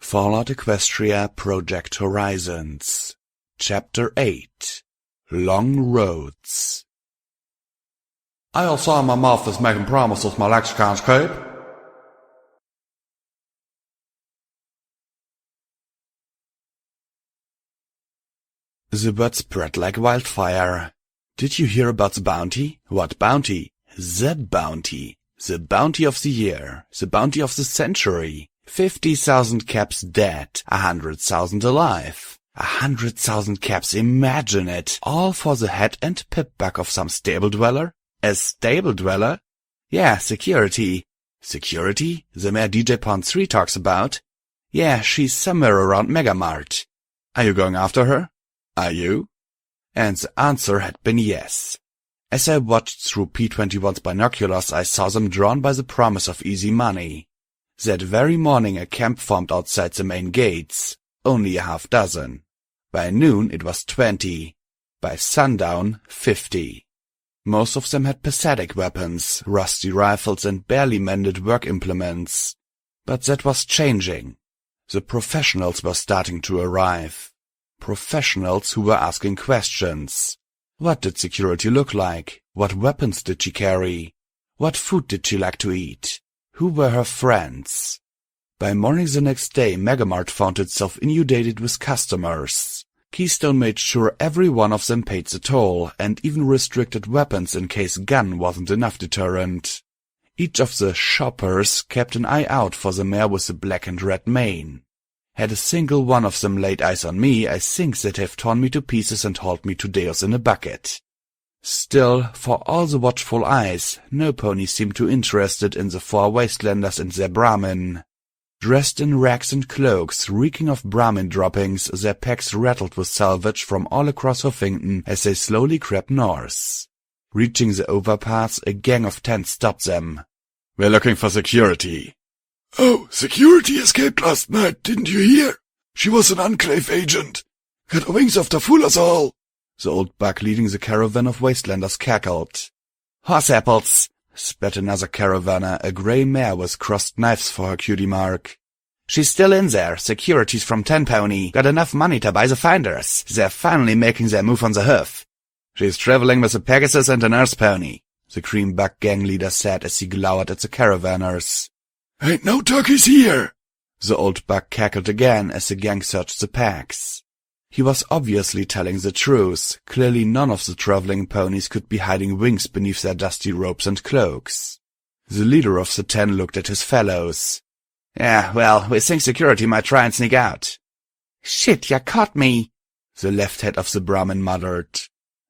Fallout Equestria Project Horizons Chapter 8 Long Roads. I'll sign my mouth is making promises my legs can't keep. The word spread like wildfire. Did you hear about the bounty? What bounty? The bounty. The bounty of the year. The bounty of the century. 50,000 caps dead. 100,000 alive. 100,000 caps, imagine it. All for the head and pip-bug of some stable dweller? A stable dweller? Yeah, security. Security? The mare DJ Pond 3 talks about? Yeah, she's somewhere around Megamart. Are you going after her? Are you? And the answer had been yes. As I watched through P-21's binoculars, I saw them drawn by the promise of easy money. That very morning a camp formed outside the main gates, only a half dozen. By noon it was 20. By sundown, 50. Most of them had pathetic weapons, rusty rifles and barely mended work implements. But that was changing. The professionals were starting to arrive. Professionals who were asking questions. What did security look like? What weapons did she carry? What food did she like to eat? Who were her friends? By morning the next day, Megamart found itself inundated with customers. Keystone made sure every one of them paid the toll, and even restricted weapons in case gun wasn't enough deterrent. Each of the shoppers kept an eye out for the mare with the black and red mane. Had a single one of them laid eyes on me, I think they'd have torn me to pieces and hauled me to Deus in a bucket. Still, for all the watchful eyes, no pony seemed too interested in the four wastelanders and their Brahmin. Dressed in rags and cloaks, reeking of Brahmin droppings, their packs rattled with salvage from all across Huffington as they slowly crept north. Reaching the overpass, a gang of 10 stopped them. We're looking for security. Oh, security escaped last night, didn't you hear? She was an Enclave agent. Had her wings off to fool us all. The old buck leading the caravan of wastelanders cackled. Horse apples, spat another caravaner, a grey mare with crossed knives for her cutie mark. She's still in there. Security's from 10 Pony. Got enough money to buy the finders. They're finally making their move on the hoof. She's traveling with a Pegasus and a nurse pony, the cream buck gang leader said as he glowered at the caravaners. Ain't no turkeys here, the old buck cackled again as the gang searched the packs. He was obviously telling the truth. Clearly none of the traveling ponies could be hiding wings beneath their dusty robes and cloaks. The leader of the 10 looked at his fellows. Yeah, well, we think security might try and sneak out. Shit, you caught me, the left head of the Brahmin muttered.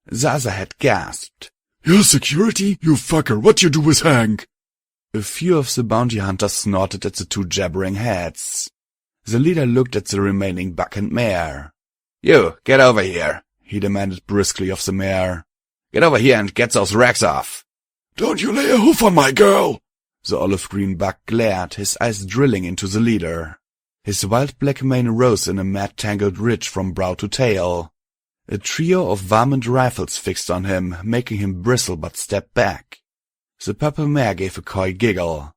The other head gasped. You're security? You fucker, what you do with Hank? A few of the bounty hunters snorted at the 2 jabbering heads. The leader looked at the remaining buck and mare. You, get over here, he demanded briskly of the mare. Get over here and get those rags off. Don't you lay a hoof on my girl! The olive-green buck glared, his eyes drilling into the leader. His wild black mane rose in a mad tangled ridge from brow to tail. A trio of varmint rifles fixed on him, making him bristle but step back. The purple mare gave a coy giggle.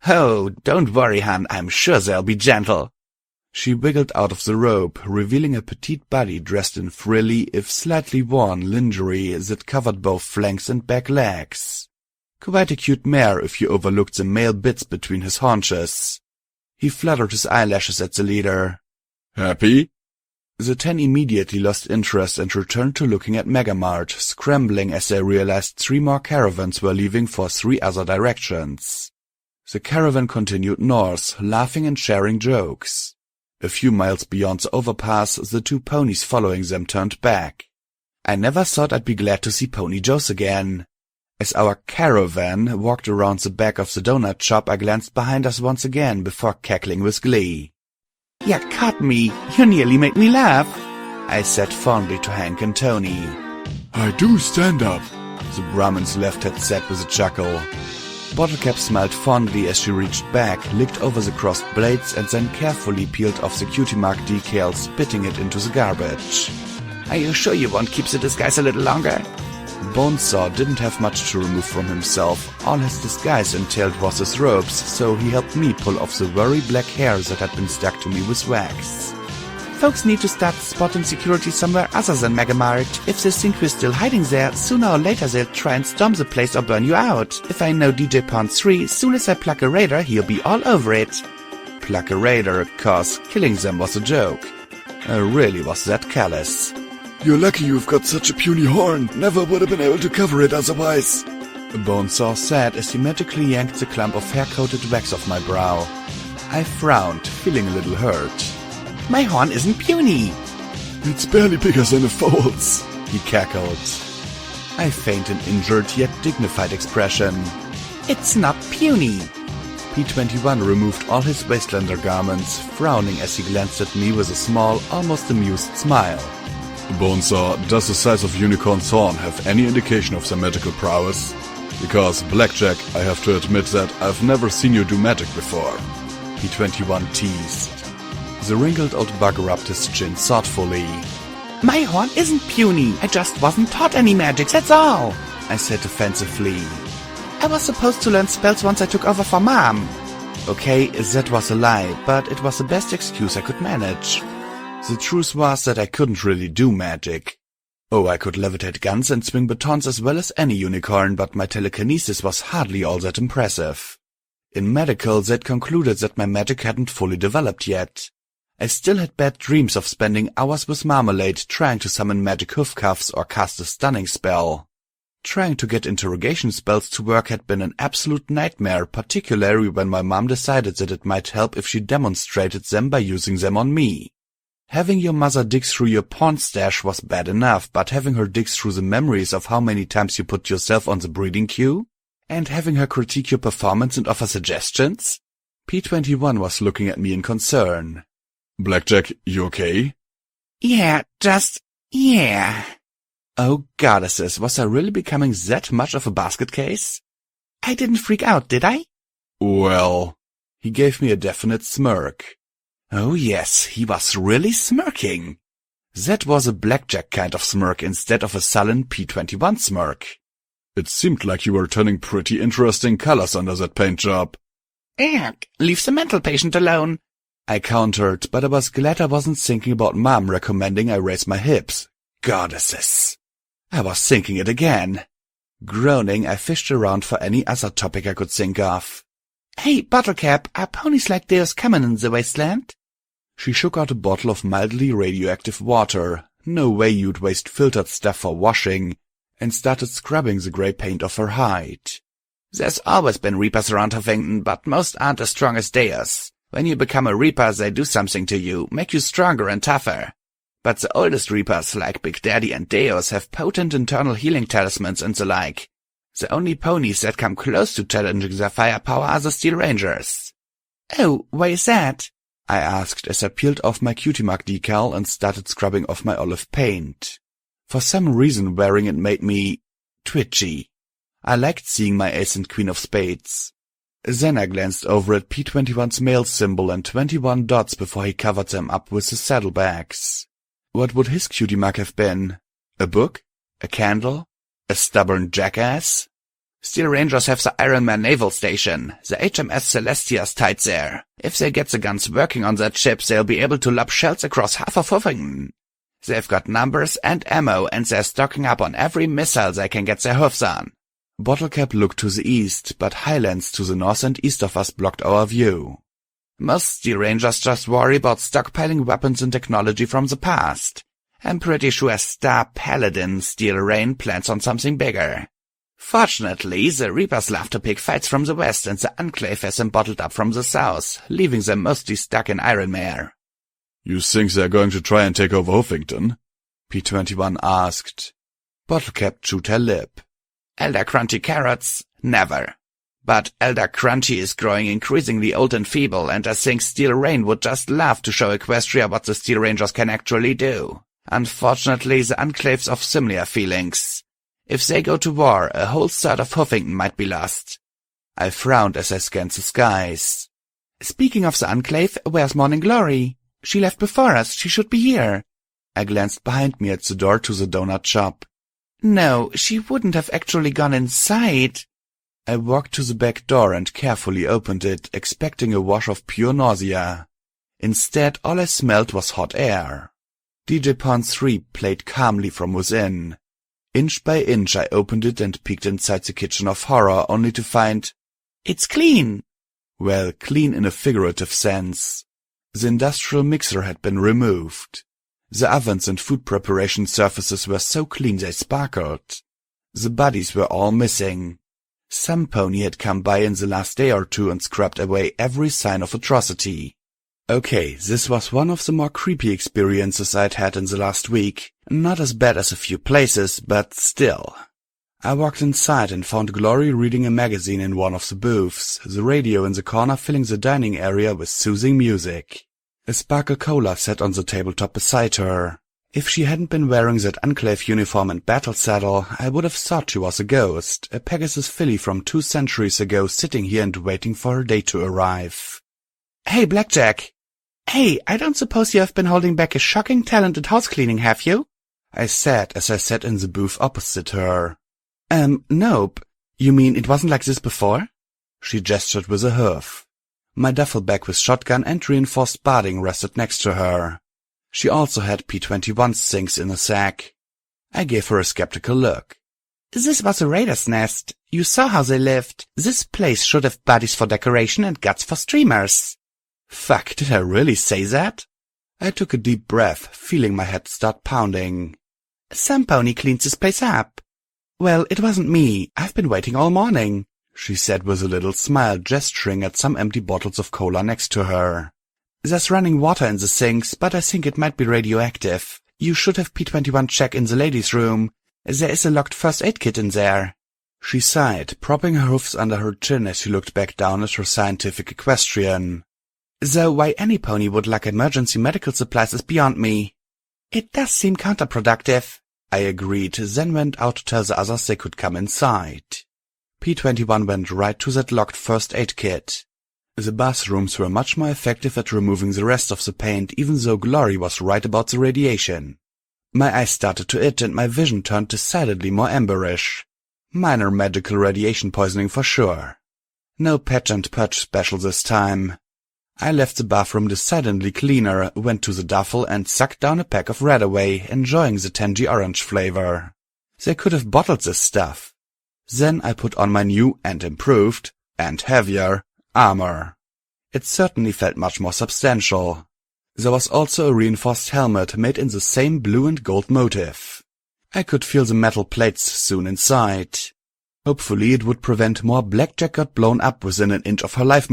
Oh, don't worry, hon, I'm sure they'll be gentle. She wiggled out of the robe, revealing a petite body dressed in frilly, if slightly worn, lingerie that covered both flanks and back legs. Quite a cute mare if you overlooked the male bits between his haunches. He fluttered his eyelashes at the leader. Happy? The 10 immediately lost interest and returned to looking at Megamart, scrambling as they realized 3 more caravans were leaving for 3 other directions. The caravan continued north, laughing and sharing jokes. A few miles beyond the overpass, the 2 ponies following them turned back. I never thought I'd be glad to see Pony Joe's again. As our caravan walked around the back of the donut shop, I glanced behind us once again before cackling with glee. You caught me. You nearly made me laugh, I said fondly to Hank and Tony. I do stand up, the Brahmin's left head said with a chuckle. Bottlecap smiled fondly as she reached back, licked over the crossed blades, and then carefully peeled off the cutie mark decal, spitting it into the garbage. Are you sure you won't keep the disguise a little longer? Bonesaw didn't have much to remove from himself. All his disguise entailed was his robes, so he helped me pull off the very black hair that had been stuck to me with wax. Folks need to start spotting security somewhere other than Megamart. If they think we're still hiding there, sooner or later they'll try and storm the place or burn you out. If I know DJ Pawn 3, soon as I pluck a raider, he'll be all over it. Pluck a raider, cause killing them was a joke. I really was that callous. You're lucky you've got such a puny horn. Never would have been able to cover it otherwise. Bonesaw said as he magically yanked the clump of hair-coated wax off my brow. I frowned, feeling a little hurt. My horn isn't puny. It's barely bigger than a foal's, he cackled. I feigned an injured yet dignified expression. It's not puny. P21 removed all his wastelander garments, frowning as he glanced at me with a small, almost amused smile. Bonesaw, does the size of Unicorn's horn have any indication of their magical prowess? Because, Blackjack, I have to admit that I've never seen you do magic before. P21 teased. The wrinkled old bug rubbed his chin thoughtfully. My horn isn't puny. I just wasn't taught any magic, that's all, I said defensively. I was supposed to learn spells once I took over for Mom. Okay, that was a lie, but it was the best excuse I could manage. The truth was that I couldn't really do magic. Oh, I could levitate guns and swing batons as well as any unicorn, but my telekinesis was hardly all that impressive. In medical, they'd concluded that my magic hadn't fully developed yet. I still had bad dreams of spending hours with Marmalade trying to summon magic hoof cuffs or cast a stunning spell. Trying to get interrogation spells to work had been an absolute nightmare, particularly when my mom decided that it might help if she demonstrated them by using them on me. Having your mother dig through your pawn stash was bad enough, but having her dig through the memories of how many times you put yourself on the breeding queue? And having her critique your performance and offer suggestions? P21 was looking at me in concern. Blackjack, you okay? Yeah. Oh goddesses, was I really becoming that much of a basket case? I didn't freak out, did I? Well... He gave me a definite smirk. Oh yes, he was really smirking. That was a Blackjack kind of smirk instead of a sullen P21 smirk. It seemed like you were turning pretty interesting colors under that paint job. Leave the mental patient alone, I countered, but I was glad I wasn't thinking about Mom recommending I raise my hips. Goddesses. I was thinking it again. Groaning, I fished around for any other topic I could think of. Hey, Bottlecap, are ponies like theirs common in the wasteland? She shook out a bottle of mildly radioactive water, no way you'd waste filtered stuff for washing, and started scrubbing the grey paint off her hide. There's always been Reapers around Huffington, but most aren't as strong as theirs. When you become a Reaper, they do something to you, make you stronger and tougher. But the oldest Reapers, like Big Daddy and Deus, have potent internal healing talismans and the like. The only ponies that come close to challenging their firepower are the Steel Rangers. Oh, why is that? I asked as I peeled off my Cutie Mark decal and started scrubbing off my olive paint. For some reason wearing it made me twitchy. I liked seeing my ace and queen of spades. Then I glanced over at P21's male symbol and 21 dots before he covered them up with his saddlebags. What would his cutie mark have been? A book? A candle? A stubborn jackass? Steel Rangers have the Iron Man Naval Station. The HMS Celestia's tied there. If they get the guns working on that ship, they'll be able to lob shells across half of Huffington. They've got numbers and ammo, and they're stocking up on every missile they can get their hoofs on. Bottlecap looked to the east, but highlands to the north and east of us blocked our view. Most Steel Rangers just worry about stockpiling weapons and technology from the past. I'm pretty sure Star Paladin Steel Rain plans on something bigger. Fortunately, the Reapers love to pick fights from the west, and the Enclave has them bottled up from the south, leaving them mostly stuck in Ironmare. You think they're going to try and take over Huffington? P21 asked. Bottlecap chewed her lip. Elder Crunchy carrots? Never. But Elder Crunchy is growing increasingly old and feeble, and I think Steel Rain would just love to show Equestria what the Steel Rangers can actually do. Unfortunately, the Enclave's of similar feelings. If they go to war, a whole third of Huffington might be lost. I frowned as I scanned the skies. Speaking of the Enclave, where's Morning Glory? She left before us, she should be here. I glanced behind me at the door to the donut shop. No, she wouldn't have actually gone inside. I walked to the back door and carefully opened it, expecting a wash of pure nausea. Instead, all I smelled was hot air. DJ Pawn 3 played calmly from within. Inch by inch I opened it and peeked inside the kitchen of horror, only to find... It's clean! Well, clean in a figurative sense. The industrial mixer had been removed. The ovens and food preparation surfaces were so clean they sparkled. The bodies were all missing. Some pony had come by in the last day or two and scrubbed away every sign of atrocity. Okay, this was one of the more creepy experiences I'd had in the last week. Not as bad as a few places, but still. I walked inside and found Glory reading a magazine in one of the booths, the radio in the corner filling the dining area with soothing music. A Sparkle Cola sat on the tabletop beside her. If she hadn't been wearing that Enclave uniform and battle saddle, I would have thought she was a ghost, a Pegasus filly from 2 centuries ago sitting here and waiting for her day to arrive. Hey, Blackjack! Hey, I don't suppose you have been holding back a shocking talented house cleaning, have you? I said as I sat in the booth opposite her. Nope. You mean it wasn't like this before? She gestured with a hoof. My duffel bag with shotgun and reinforced barding rested next to her. She also had P-21 things in a sack. I gave her a skeptical look. This was a raider's nest. You saw how they lived. This place should have bodies for decoration and guts for streamers. Fuck, did I really say that? I took a deep breath, feeling my head start pounding. Some pony cleaned this place up. Well, it wasn't me. I've been waiting all morning, she said with a little smile, gesturing at some empty bottles of cola next to her. There's running water in the sinks, but I think it might be radioactive. You should have P-21 check in the ladies' room. There is a locked first aid kit in there. She sighed, propping her hoofs under her chin as she looked back down at her scientific equestrian. Though why any pony would lack emergency medical supplies is beyond me. It does seem counterproductive, I agreed, then went out to tell the others they could come inside. P-21 went right to that locked first aid kit. The bathrooms were much more effective at removing the rest of the paint, even though Glory was right about the radiation. My eyes started to itch and my vision turned decidedly more amberish. Minor magical radiation poisoning for sure. No patch and purge special this time. I left the bathroom decidedly cleaner, went to the duffel and sucked down a pack of Radaway, enjoying the tangy orange flavor. They could have bottled this stuff. Then I put on my new and improved, and heavier, armor. It certainly felt much more substantial. There was also a reinforced helmet made in the same blue and gold motif. I could feel the metal plates soon inside. Hopefully it would prevent more Blackjack got blown up within an inch of her life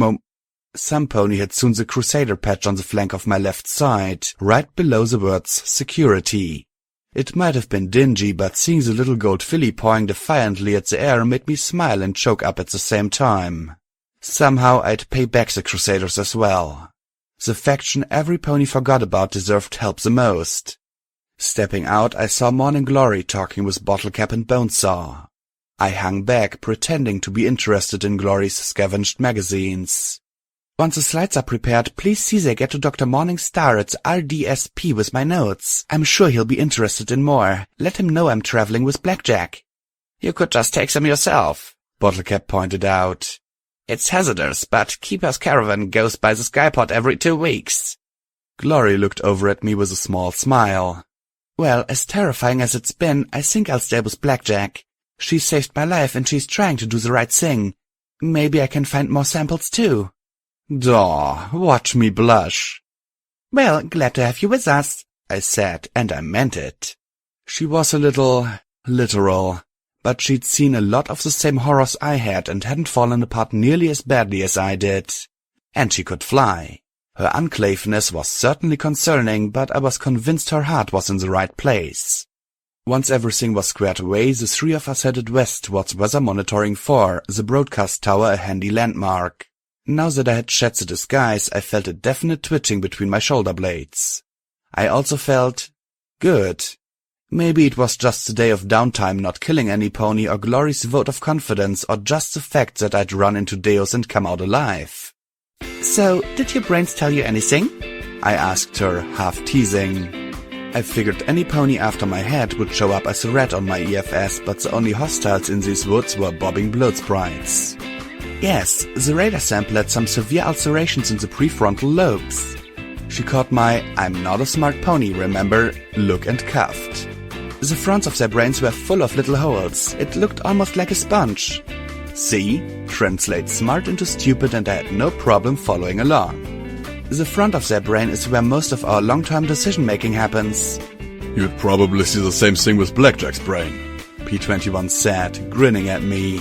Some pony had soon the Crusader patch on the flank of my left side, right below the words security. It might have been dingy, but seeing the little gold filly pawing defiantly at the air made me smile and choke up at the same time. Somehow I'd pay back the Crusaders as well. The faction every pony forgot about deserved help the most. Stepping out, I saw Morning Glory talking with Bottlecap and Bonesaw. I hung back, pretending to be interested in Glory's scavenged magazines. Once the slides are prepared, please see they get to Dr. Morningstar at RDSP with my notes. I'm sure he'll be interested in more. Let him know I'm traveling with Blackjack. You could just take them yourself, Bottlecap pointed out. It's hazardous, but Keeper's Caravan goes by the Skypod every 2 weeks. Glory looked over at me with a small smile. Well, as terrifying as it's been, I think I'll stay with Blackjack. She saved my life and she's trying to do the right thing. Maybe I can find more samples too. Daw, watch me blush. Well, glad to have you with us, I said, and I meant it. She was a little literal, but she'd seen a lot of the same horrors I had and hadn't fallen apart nearly as badly as I did. And she could fly. Her unclaveness was certainly concerning, but I was convinced her heart was in the right place. Once everything was squared away, the 3 of us headed west towards Weather Monitoring 4, the broadcast tower a handy landmark. Now that I had shed the disguise, I felt a definite twitching between my shoulder blades. I also felt good. Maybe it was just a day of downtime not killing any pony or Glory's vote of confidence or just the fact that I'd run into Deus and come out alive. So, did your brains tell you anything? I asked her, half teasing. I figured any pony after my head would show up as a rat on my EFS, but the only hostiles in these woods were bobbing blood sprites. Yes, the radar sample had some severe ulcerations in the prefrontal lobes. She caught my "I'm not a smart pony, remember" look and coughed. The fronts of their brains were full of little holes. It looked almost like a sponge. See? Translate smart into stupid, and I had no problem following along. The front of their brain is where most of our long-term decision-making happens. You'd probably see the same thing with Blackjack's brain, P21 said, grinning at me.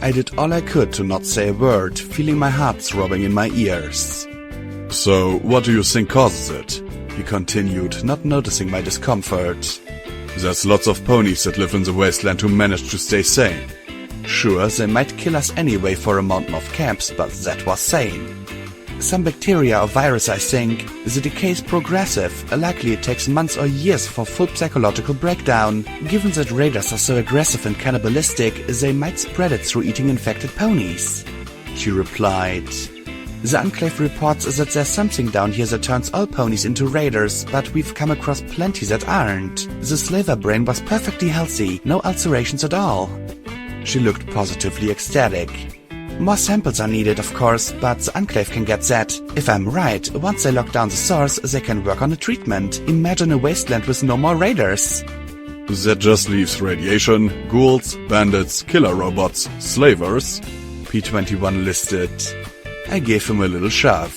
I did all I could to not say a word, feeling my heart throbbing in my ears. So, what do you think causes it? He continued, not noticing my discomfort. There's lots of ponies that live in the wasteland who manage to stay sane. Sure, they might kill us anyway for a mountain of caps, but that was sane. Some bacteria or virus, I think. The decay is progressive. Likely it takes months or years for full psychological breakdown. Given that raiders are so aggressive and cannibalistic, they might spread it through eating infected ponies. She replied. The Enclave reports that there's something down here that turns all ponies into raiders, but we've come across plenty that aren't. The slaver brain was perfectly healthy, no ulcerations at all. She looked positively ecstatic. More samples are needed, of course, but the Enclave can get that. If I'm right, once they lock down the source, they can work on a treatment. Imagine a wasteland with no more raiders. That just leaves radiation, ghouls, bandits, killer robots, slavers, P21 listed. I gave him a little shove.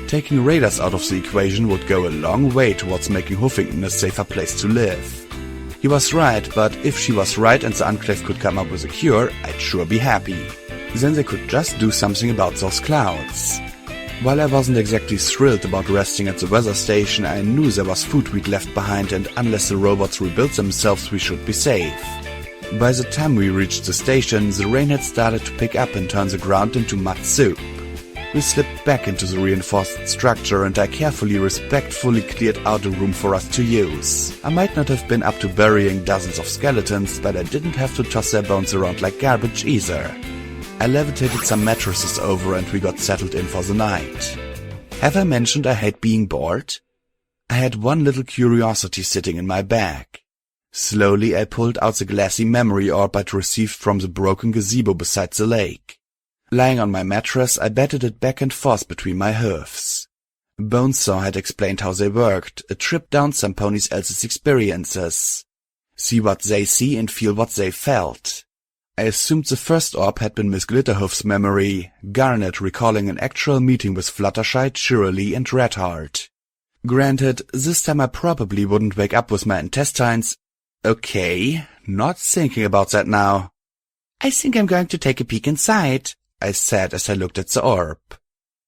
Taking raiders out of the equation would go a long way towards making Huffington a safer place to live. He was right, but if she was right and the Enclave could come up with a cure, I'd sure be happy. Then they could just do something about those clouds. While I wasn't exactly thrilled about resting at the weather station, I knew there was food we'd left behind, and unless the robots rebuilt themselves, we should be safe. By the time we reached the station, the rain had started to pick up and turn the ground into mud soup. We slipped back into the reinforced structure, and I carefully, respectfully cleared out a room for us to use. I might not have been up to burying dozens of skeletons, but I didn't have to toss their bones around like garbage either. I levitated some mattresses over and we got settled in for the night. Have I mentioned I hate being bored? I had one little curiosity sitting in my bag. Slowly I pulled out the glassy memory orb I'd received from the broken gazebo beside the lake. Lying on my mattress, I batted it back and forth between my hooves. Bonesaw had explained how they worked, a trip down some pony else's experiences. See what they see and feel what they felt. I assumed the first orb had been Miss Glitterhoof's memory, Garnet recalling an actual meeting with Fluttershy, Cheerilee, and Redheart. Granted, this time I probably wouldn't wake up with my intestines. Okay, not thinking about that now. I think I'm going to take a peek inside, I said as I looked at the orb.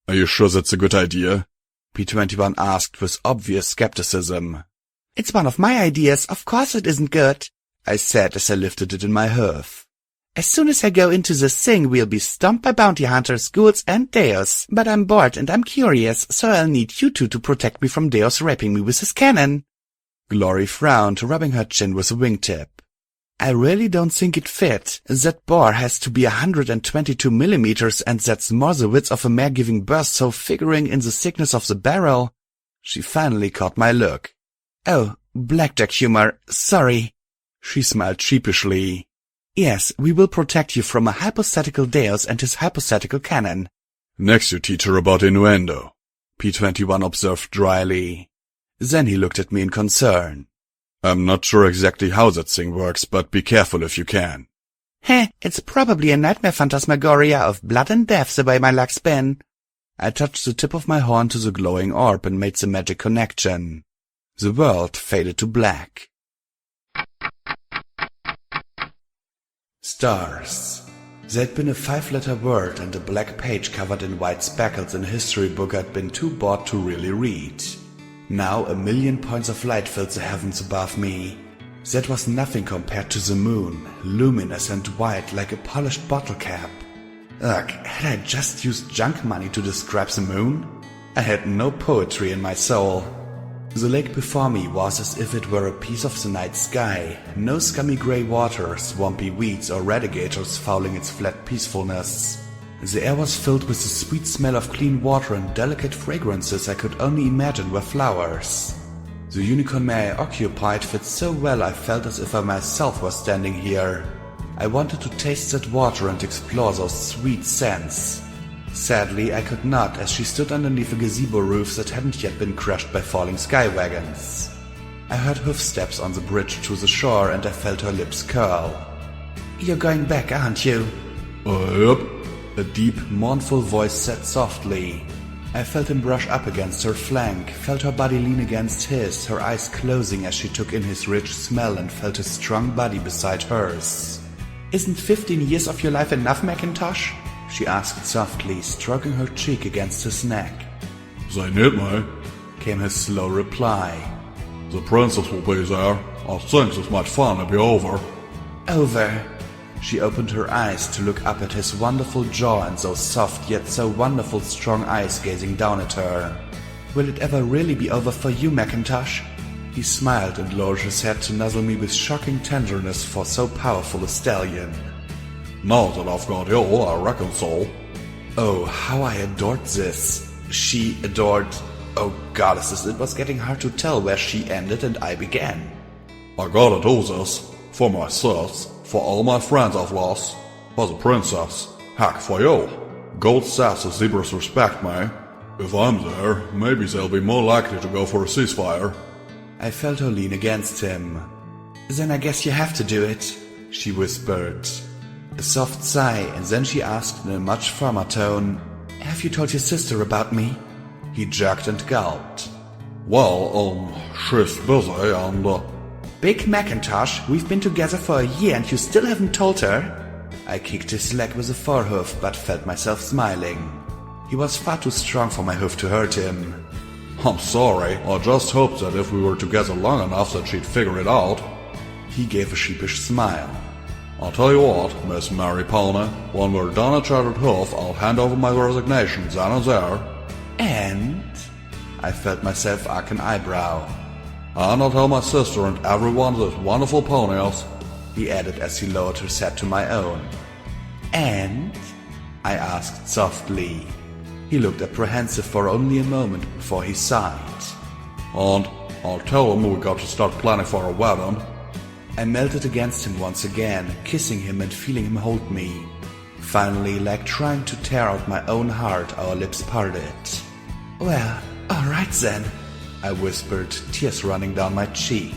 Are you sure that's a good idea? P21 asked with obvious skepticism. It's one of my ideas, of course it isn't good, I said as I lifted it in my hoof. As soon as I go into this thing, we'll be stomped by bounty hunters, ghouls, and Deus. But I'm bored and I'm curious, so I'll need you two to protect me from Deus raping me with his cannon. Glory frowned, rubbing her chin with a wingtip. I really don't think it fit. That bore has to be 122 millimeters, and that's more the width of a mare giving birth, so figuring in the thickness of the barrel. She finally caught my look. Oh, blackjack humor, sorry. She smiled sheepishly. Yes, we will protect you from a hypothetical Deus and his hypothetical cannon. Next you teach her about innuendo, P21 observed dryly. Then he looked at me in concern. I'm not sure exactly how that thing works, but be careful if you can. Heh, it's probably a nightmare phantasmagoria of blood and death the way my luck's been. I touched the tip of my horn to the glowing orb and made the magic connection. The world faded to black. Stars. There'd been a 5-letter word and a black page covered in white speckles in a history book I'd been too bored to really read. Now 1,000,000 points of light filled the heavens above me. That was nothing compared to the moon, luminous and white like a polished bottle cap. Ugh, had I just used junk money to describe the moon? I had no poetry in my soul. The lake before me was as if it were a piece of the night sky, no scummy grey water, swampy weeds or radiators fouling its flat peacefulness. The air was filled with the sweet smell of clean water and delicate fragrances I could only imagine were flowers. The unicorn mare I occupied fit so well I felt as if I myself was standing here. I wanted to taste that water and explore those sweet scents. Sadly, I could not, as she stood underneath a gazebo roof that hadn't yet been crushed by falling sky wagons. I heard hoofsteps on the bridge to the shore and I felt her lips curl. "You're going back, aren't you?" Yep. A deep, mournful voice said softly. I felt him brush up against her flank, felt her body lean against his, her eyes closing as she took in his rich smell and felt his strong body beside hers. "Isn't 15 years of your life enough, Macintosh?" she asked softly, stroking her cheek against his neck. They need me, came his slow reply. The princess will be there. I think this might finally be over. Over. She opened her eyes to look up at his wonderful jaw and those soft yet so wonderful strong eyes gazing down at her. "Will it ever really be over for you, Macintosh?" He smiled and lowered his head to nuzzle me with shocking tenderness for so powerful a stallion. Now that I've got you, I reckon so. Oh, how I adored this. She adored... Oh goddesses, it was getting hard to tell where she ended and I began. I gotta do this. For my sis, for all my friends I've lost, for the princess, heck, for you. Gold says the zebras respect me. If I'm there, maybe they'll be more likely to go for a ceasefire. I felt her lean against him. "Then I guess you have to do it," she whispered. A soft sigh, and then she asked in a much firmer tone, "Have you told your sister about me?" He jerked and gulped. Well, she's busy and, "Big Macintosh, we've been together for a year and you still haven't told her?" I kicked his leg with a forehoof, but felt myself smiling. He was far too strong for my hoof to hurt him. I'm sorry, I just hoped that if we were together long enough that she'd figure it out. He gave a sheepish smile. I'll tell you what, Miss Mary Pony, when we're done at Chartered Hoof, I'll hand over my resignation then and there. And? I felt myself arc an eyebrow. And I'll tell my sister and everyone of those wonderful ponies, he added as he lowered his head to my own. And? I asked softly. He looked apprehensive for only a moment before he sighed. And I'll tell him we got to start planning for a wedding. I melted against him once again, kissing him and feeling him hold me. Finally, like trying to tear out my own heart, our lips parted. "Well, all right then," I whispered, tears running down my cheek.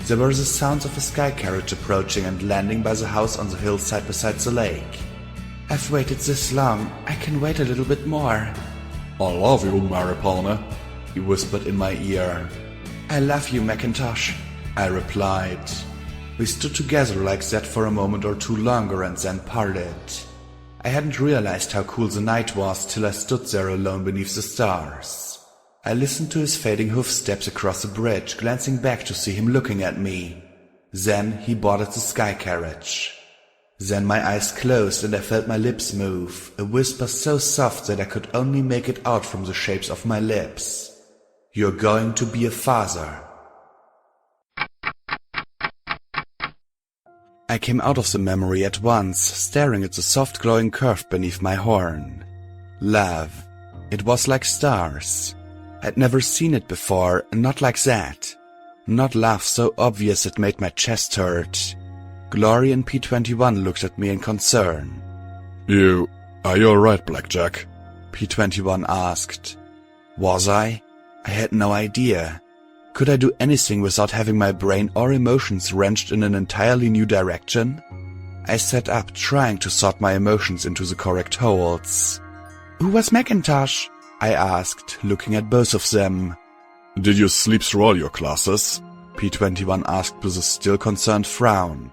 There were the sounds of a sky carriage approaching and landing by the house on the hillside beside the lake. "I've waited this long, I can wait a little bit more." I love you, Mary Pony, he whispered in my ear. "I love you, Macintosh," I replied. We stood together like that for a moment or two longer and then parted. I hadn't realized how cool the night was till I stood there alone beneath the stars. I listened to his fading hoofsteps across the bridge, glancing back to see him looking at me. Then he boarded the sky carriage. Then my eyes closed and I felt my lips move, a whisper so soft that I could only make it out from the shapes of my lips. "You're going to be a father." I came out of the memory at once, staring at the soft glowing curve beneath my horn. Love. It was like stars. I'd never seen it before, not like that. Not love so obvious it made my chest hurt. Glory and P21 looked at me in concern. Are you alright, Blackjack? P21 asked. Was I? I had no idea. Could I do anything without having my brain or emotions wrenched in an entirely new direction? I sat up, trying to sort my emotions into the correct holes. "Who was Macintosh?" I asked, looking at both of them. Did you sleep through all your classes? P21 asked with a still concerned frown.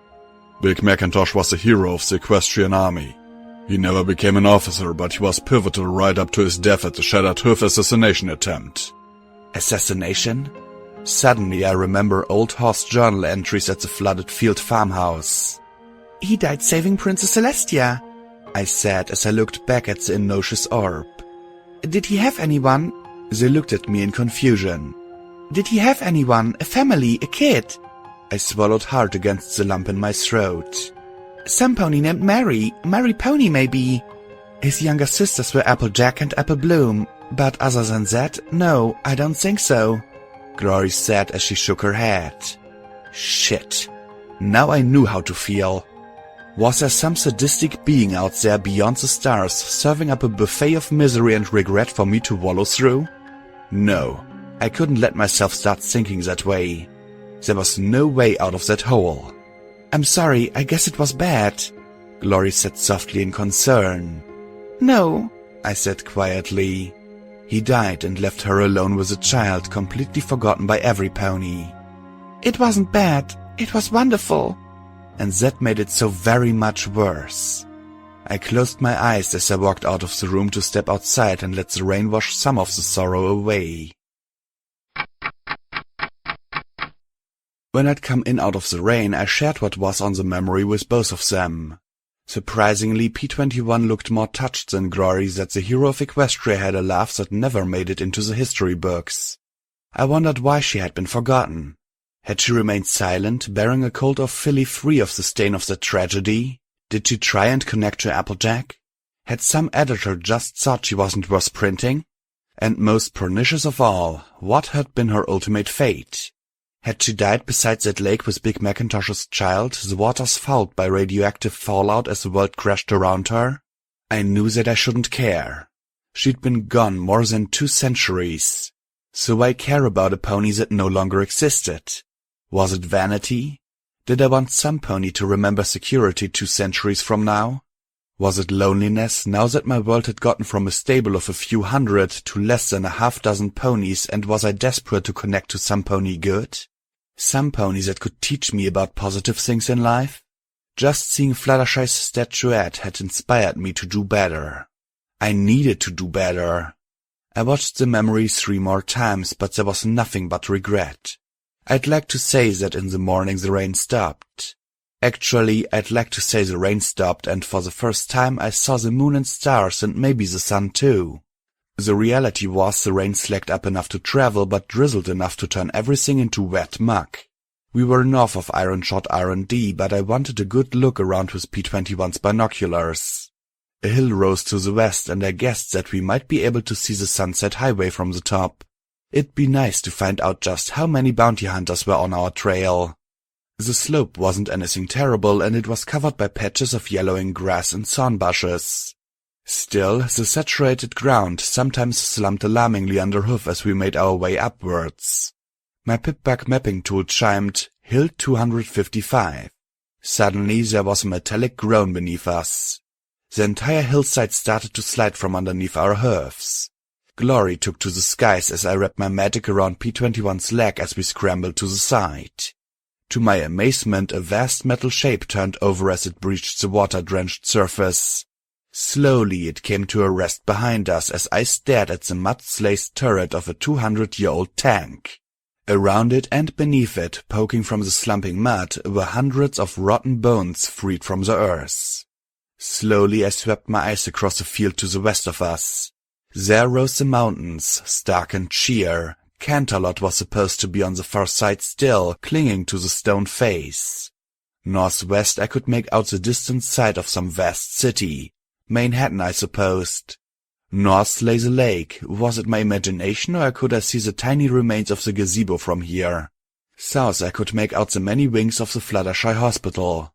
Big Macintosh was a hero of the Equestrian army. He never became an officer, but he was pivotal right up to his death at the Shattered Hoof assassination attempt. Assassination? Suddenly I remember old Horse journal entries at the flooded field farmhouse. "He died saving Princess Celestia," I said as I looked back at the innocuous orb. "Did he have anyone?" They looked at me in confusion. "Did he have anyone? A family? A kid?" I swallowed hard against the lump in my throat. "Some pony named Mary. Mary Pony, maybe. His younger sisters were Applejack and Apple Bloom. But other than that, no, I don't think so." Glory said as she shook her head. Shit. Now I knew how to feel. Was there some sadistic being out there beyond the stars serving up a buffet of misery and regret for me to wallow through? No, I couldn't let myself start thinking that way. There was no way out of that hole. I'm sorry, I guess it was bad, Glory said softly in concern. No, I said quietly. He died and left her alone with a child completely forgotten by every pony. It wasn't bad, it was wonderful. And that made it so very much worse. I closed my eyes as I walked out of the room to step outside and let the rain wash some of the sorrow away. When I'd come in out of the rain, I shared what was on the memory with both of them. Surprisingly, P21 looked more touched than Glory that the hero of Equestria had a laugh that never made it into the history books. I wondered why she had been forgotten. Had she remained silent, bearing a cold or filly free of the stain of that tragedy? Did she try and connect to Applejack? Had some editor just thought she wasn't worth printing? And most pernicious of all, what had been her ultimate fate? Had she died beside that lake with Big Macintosh's child, the waters fouled by radioactive fallout as the world crashed around her? I knew that I shouldn't care. She'd been gone more than 2 centuries. So why care about a pony that no longer existed? Was it vanity? Did I want some pony to remember security 2 centuries from now? Was it loneliness now that my world had gotten from a stable of a few hundred to less than a half-dozen ponies, and was I desperate to connect to some pony good? Some ponies that could teach me about positive things in life? Just seeing Fluttershy's statuette had inspired me to do better. I needed to do better. I watched the memory 3 more times, but there was nothing but regret. I'd like to say that in the morning the rain stopped. Actually, I'd like to say the rain stopped, and for the first time I saw the moon and stars and maybe the sun too. The reality was the rain slacked up enough to travel, but drizzled enough to turn everything into wet muck. We were north of Ironshot R&D, but I wanted a good look around with P21's binoculars. A hill rose to the west, and I guessed that we might be able to see the Sunset Highway from the top. It'd be nice to find out just how many bounty hunters were on our trail. The slope wasn't anything terrible, and it was covered by patches of yellowing grass and thorn bushes. Still, the saturated ground sometimes slumped alarmingly under hoof as we made our way upwards. My pip-bug mapping tool chimed, Hill 255. Suddenly there was a metallic groan beneath us. The entire hillside started to slide from underneath our hoofs. Glory took to the skies as I wrapped my magic around P21's leg as we scrambled to the side. To my amazement, a vast metal shape turned over as it breached the water-drenched surface. Slowly it came to a rest behind us as I stared at the mud-slaced turret of a 200-year-old tank. Around it and beneath it, poking from the slumping mud, were hundreds of rotten bones freed from the earth. Slowly I swept my eyes across the field to the west of us. There rose the mountains, stark and sheer. Canterlot was supposed to be on the far side still, clinging to the stone face. Northwest I could make out the distant side of some vast city. Manhattan, I supposed. North lay the lake. Was it my imagination, or could I see the tiny remains of the gazebo from here? South I could make out the many wings of the Fluttershy Hospital.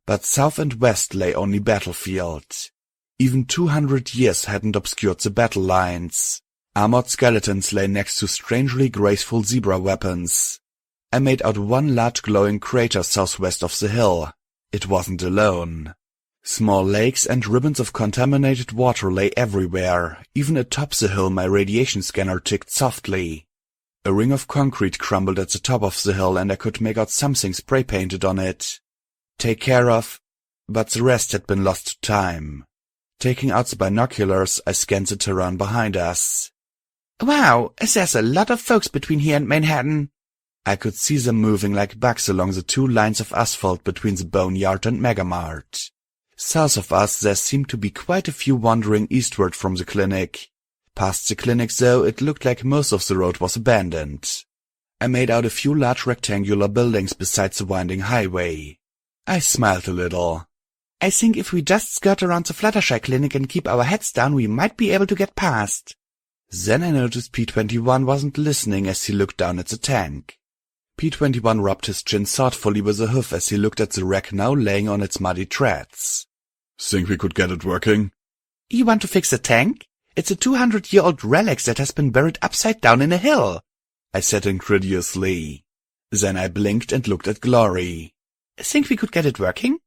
But south and west lay only battlefield. Even 200 years hadn't obscured the battle lines. Armored skeletons lay next to strangely graceful zebra weapons. I made out one large glowing crater southwest of the hill. It wasn't alone. Small lakes and ribbons of contaminated water lay everywhere. Even atop the hill my radiation scanner ticked softly. A ring of concrete crumbled at the top of the hill, and I could make out something spray-painted on it. Take care of... But the rest had been lost to time. Taking out the binoculars, I scanned the terrain behind us. Wow, there's a lot of folks between here and Manhattan. I could see them moving like bugs along the 2 lines of asphalt between the Boneyard and Megamart. South of us there seemed to be quite a few wandering eastward from the clinic. Past the clinic, though, it looked like most of the road was abandoned. I made out a few large rectangular buildings beside the winding highway. I smiled a little. I think if we just skirt around the Fluttershy clinic and keep our heads down, we might be able to get past. Then I noticed P21 wasn't listening as he looked down at the tank. P21 rubbed his chin thoughtfully with a hoof as he looked at the wreck now laying on its muddy treads. Think we could get it working? You want to fix the tank? It's a 200-year-old relic that has been buried upside down in a hill, I said incredulously. Then I blinked and looked at Glory. Think we could get it working?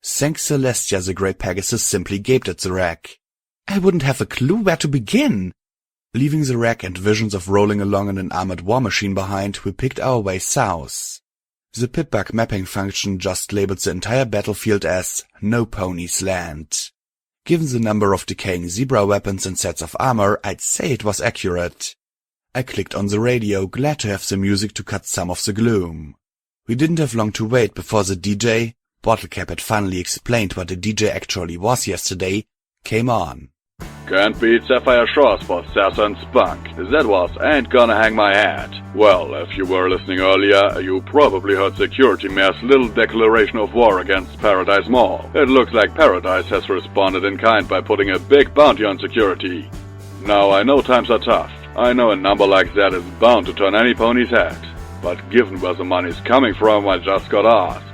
Thank Celestia, the grey Pegasus simply gaped at the wreck. I wouldn't have a clue where to begin. Leaving the wreck and visions of rolling along in an armored war machine behind, we picked our way south. The pitbug mapping function just labeled the entire battlefield as No Ponies Land. Given the number of decaying zebra weapons and sets of armor, I'd say it was accurate. I clicked on the radio, glad to have the music to cut some of the gloom. We didn't have long to wait before the DJ, Bottlecap had finally explained what a DJ actually was yesterday, came on. Can't beat Sapphire Shores for sass and spunk. That was Ain't Gonna Hang My Hat. Well, if you were listening earlier, you probably heard Security Mayor's little declaration of war against Paradise Mall. It looks like Paradise has responded in kind by putting a big bounty on security. Now, I know times are tough. I know a number like that is bound to turn any pony's head. But given where the money's coming from, I just gotta ask.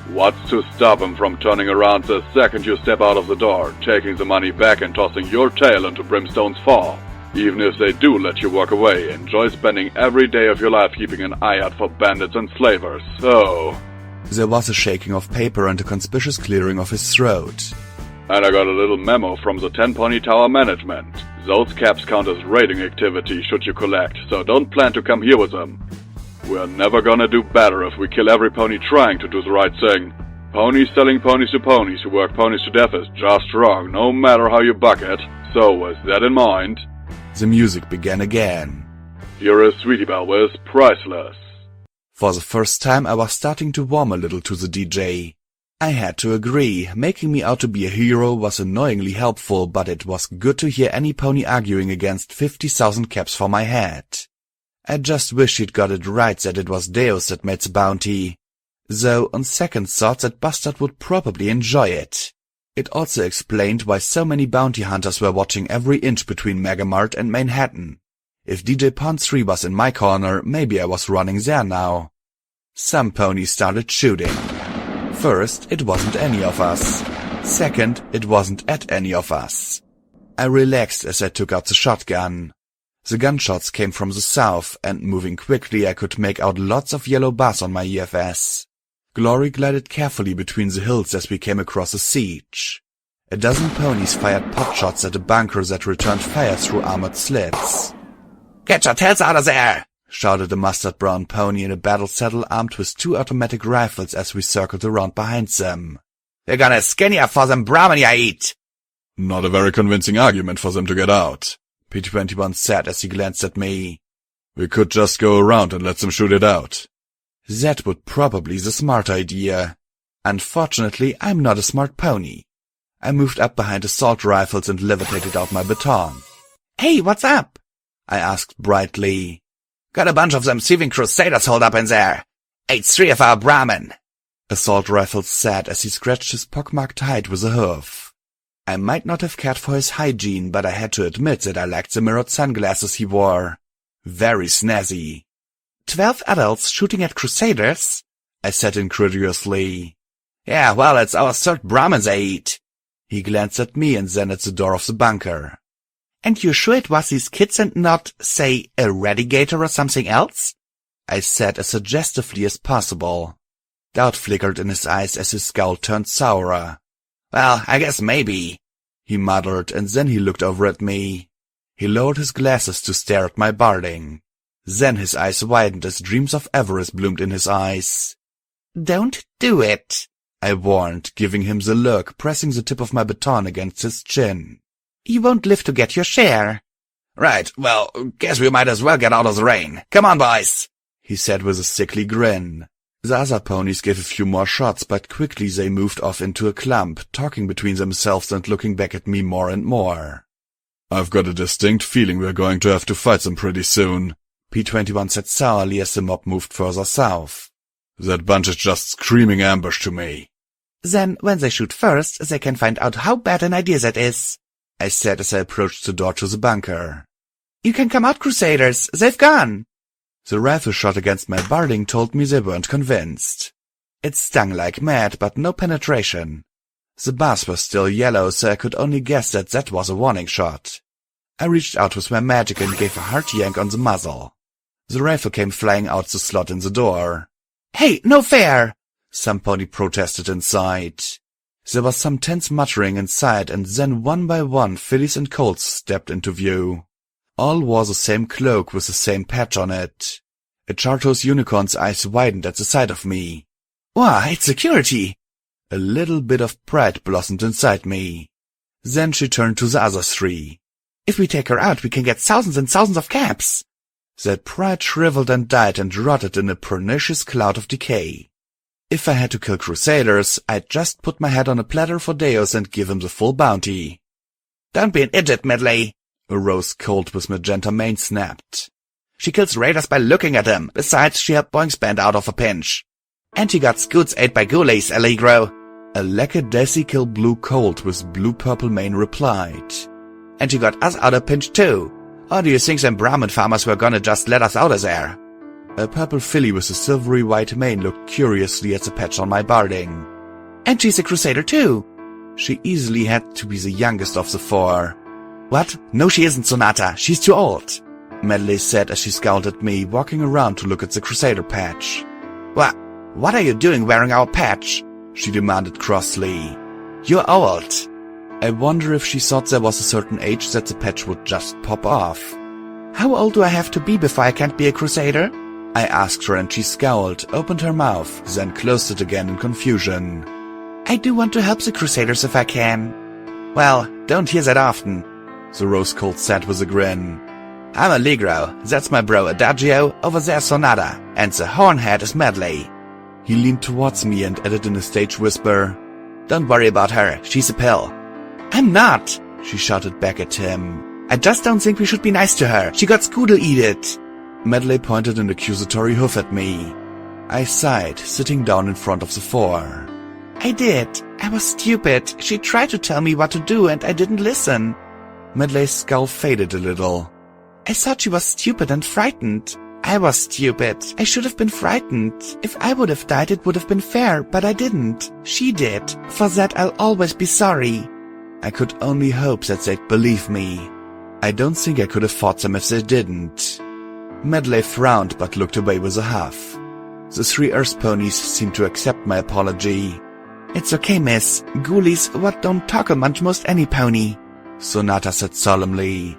What's to stop him from turning around the second you step out of the door, taking the money back and tossing your tail into Brimstone's Fall? Even if they do let you walk away, enjoy spending every day of your life keeping an eye out for bandits and slavers. So... There was a shaking of paper and a conspicuous clearing of his throat. And I got a little memo from the 10 Pony Tower management. Those caps count as raiding activity should you collect, so don't plan to come here with them. We're never gonna do better if we kill every pony trying to do the right thing. Ponies selling ponies to ponies who work ponies to death is just wrong, no matter how you buck it. So with that in mind... The music began again. Here is Sweetie Belle with Priceless. For the first time I was starting to warm a little to the DJ. I had to agree, making me out to be a hero was annoyingly helpful, but it was good to hear any pony arguing against 50,000 caps for my head. I just wish he'd got it right that it was Deus that made the bounty. Though, on second thought, that bastard would probably enjoy it. It also explained why so many bounty hunters were watching every inch between Megamart and Manhattan. If DJ Pond 3 was in my corner, maybe I was running there now. Some ponies started shooting. First, it wasn't any of us. Second, it wasn't at any of us. I relaxed as I took out the shotgun. The gunshots came from the south, and moving quickly I could make out lots of yellow bars on my EFS. Glory glided carefully between the hills as we came across a siege. A dozen ponies fired potshots at a bunker that returned fire through armored slits. "Get your tails out of there!" shouted a mustard brown pony in a battle saddle armed with 2 automatic rifles as we circled around behind them. "We're gonna skin ya for them Brahmin ya eat!" Not a very convincing argument for them to get out, P21 said as he glanced at me. We could just go around and let them shoot it out. That would probably be the smart idea. Unfortunately, I'm not a smart pony. I moved up behind assault rifles and levitated out my baton. "Hey, what's up?" I asked brightly. "Got a bunch of them thieving crusaders holed up in there. Ate 3 of our Brahmin," Assault Rifles said as he scratched his pockmarked hide with a hoof. I might not have cared for his hygiene, but I had to admit that I liked the mirrored sunglasses he wore. Very snazzy. 12 adults shooting at crusaders? I said incredulously. "Yeah, well, it's our 3rd Brahmin they eat." He glanced at me and then at the door of the bunker. "And you're sure it was these kids and not, say, a radigator or something else?" I said as suggestively as possible. Doubt flickered in his eyes as his scowl turned sourer. "Well, I guess maybe," he muttered, and then he looked over at me. He lowered his glasses to stare at my barding. Then his eyes widened as dreams of avarice bloomed in his eyes. "Don't do it," I warned, giving him the look, pressing the tip of my baton against his chin. "You won't live to get your share." "Right, well, guess we might as well get out of the rain. Come on, boys," he said with a sickly grin. The other ponies gave a few more shots, but quickly they moved off into a clump, talking between themselves and looking back at me more and more. "I've got a distinct feeling we're going to have to fight them pretty soon," P21 said sourly as the mob moved further south. "That bunch is just screaming ambush to me." "Then, when they shoot first, they can find out how bad an idea that is," I said as I approached the door to the bunker. You can come out, Crusaders. They've gone. The rifle shot against my barding told me they weren't convinced. It stung like mad, but no penetration. The bars were still yellow, so I could only guess that was a warning shot. I reached out with my magic and gave a hard yank on the muzzle. The rifle came flying out the slot in the door. Hey, no fair! Some pony protested inside. There was some tense muttering inside, and then one by one fillies and colts stepped into view. All wore the same cloak with the same patch on it. A Chartreuse unicorn's eyes widened at the sight of me. Wow, it's security! A little bit of pride blossomed inside me. Then she turned to the other three. If we take her out, we can get thousands and thousands of caps. That pride shriveled and died and rotted in a pernicious cloud of decay. If I had to kill Crusaders, I'd just put my head on a platter for Deus and give him the full bounty. Don't be an idiot, Medley! A rose colt with magenta mane snapped. She kills raiders by looking at them. Besides, she helped Boink's band out of a pinch. And she got Scoots ate by ghoulies, Allegro. A lackadaisical blue colt with blue-purple mane replied. And she got us out of pinch too. Or do you think them Brahmin farmers were gonna just let us out of there? A purple filly with a silvery white mane looked curiously at the patch on my barding. And she's a Crusader too. She easily had to be the youngest of the four. What? No, she isn't, Sonata. She's too old. Medley said as she scowled at me, walking around to look at the Crusader patch. What are you doing wearing our patch? She demanded crossly. You're old. I wonder if she thought there was a certain age that the patch would just pop off. How old do I have to be before I can't be a Crusader? I asked her and she scowled, opened her mouth, then closed it again in confusion. I do want to help the Crusaders if I can. Well, don't hear that often, the rose colt said with a grin. I'm Allegro, that's my bro Adagio, over there Sonata, and the hornhead is Medley. He leaned towards me and added in a stage whisper, Don't worry about her, she's a pill. I'm not, she shouted back at him. I just don't think we should be nice to her. She got Scoodle-eated. Medley pointed an accusatory hoof at me. I sighed, sitting down in front of the four. I did. I was stupid. She tried to tell me what to do and I didn't listen. Medley's scowl faded a little. I thought she was stupid and frightened. I was stupid. I should have been frightened. If I would have died, it would have been fair, but I didn't. She did. For that, I'll always be sorry. I could only hope that they'd believe me. I don't think I could have fought them if they didn't. Medley frowned but looked away with a huff. The three Earth ponies seemed to accept my apology. It's okay, miss. Ghoulies what don't talk much most any pony, Sonata said solemnly.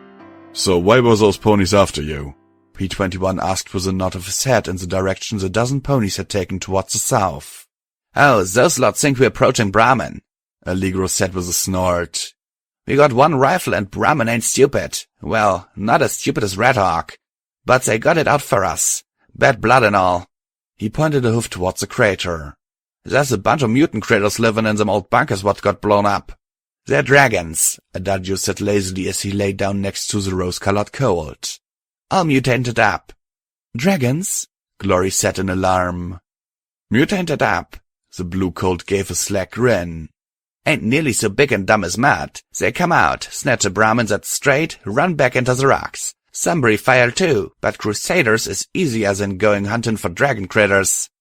So why were those ponies after you? P21 asked with a nod of his head in the direction the dozen ponies had taken towards the south. Oh, those lots think we're approaching Brahmin, Allegro said with a snort. We got one rifle and Brahmin ain't stupid. Well, not as stupid as Red Hawk. But they got it out for us. Bad blood and all. He pointed a hoof towards the crater. There's a bunch of mutant critters living in them old bunkers what got blown up. They're dragons, Adagio said lazily as he lay down next to the rose-colored colt. All mutated up. Dragons? Glory said in alarm. Mutated up. The blue colt gave a slack grin. Ain't nearly so big and dumb as mud. They come out, snatch a Brahmins at straight, run back into the rocks. Some breathe fire too, but Crusaders is easier than going hunting for dragon critters.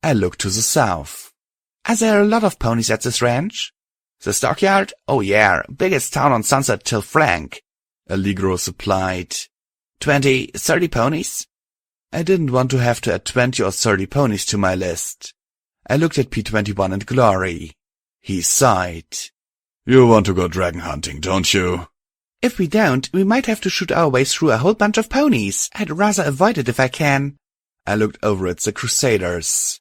I looked to the south. Are there a lot of ponies at this ranch? The stockyard? Oh yeah, biggest town on Sunset till Flank, Allegro supplied. 20, 30 ponies? I didn't want to have to add 20 or 30 ponies to my list. I looked at P21 and Glory. He sighed. You want to go dragon hunting, don't you? If we don't, we might have to shoot our way through a whole bunch of ponies. I'd rather avoid it if I can. I looked over at the Crusaders.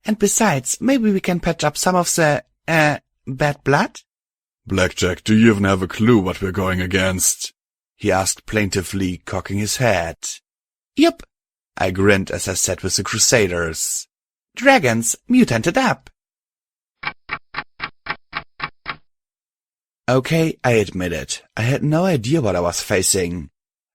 And besides, maybe we can patch up some of the, bad blood? Blackjack, do you even have a clue what we're going against? He asked plaintively, cocking his head. Yup, I grinned as I sat with the Crusaders. Dragons, mutated up. Okay, I admit it. I had no idea what I was facing.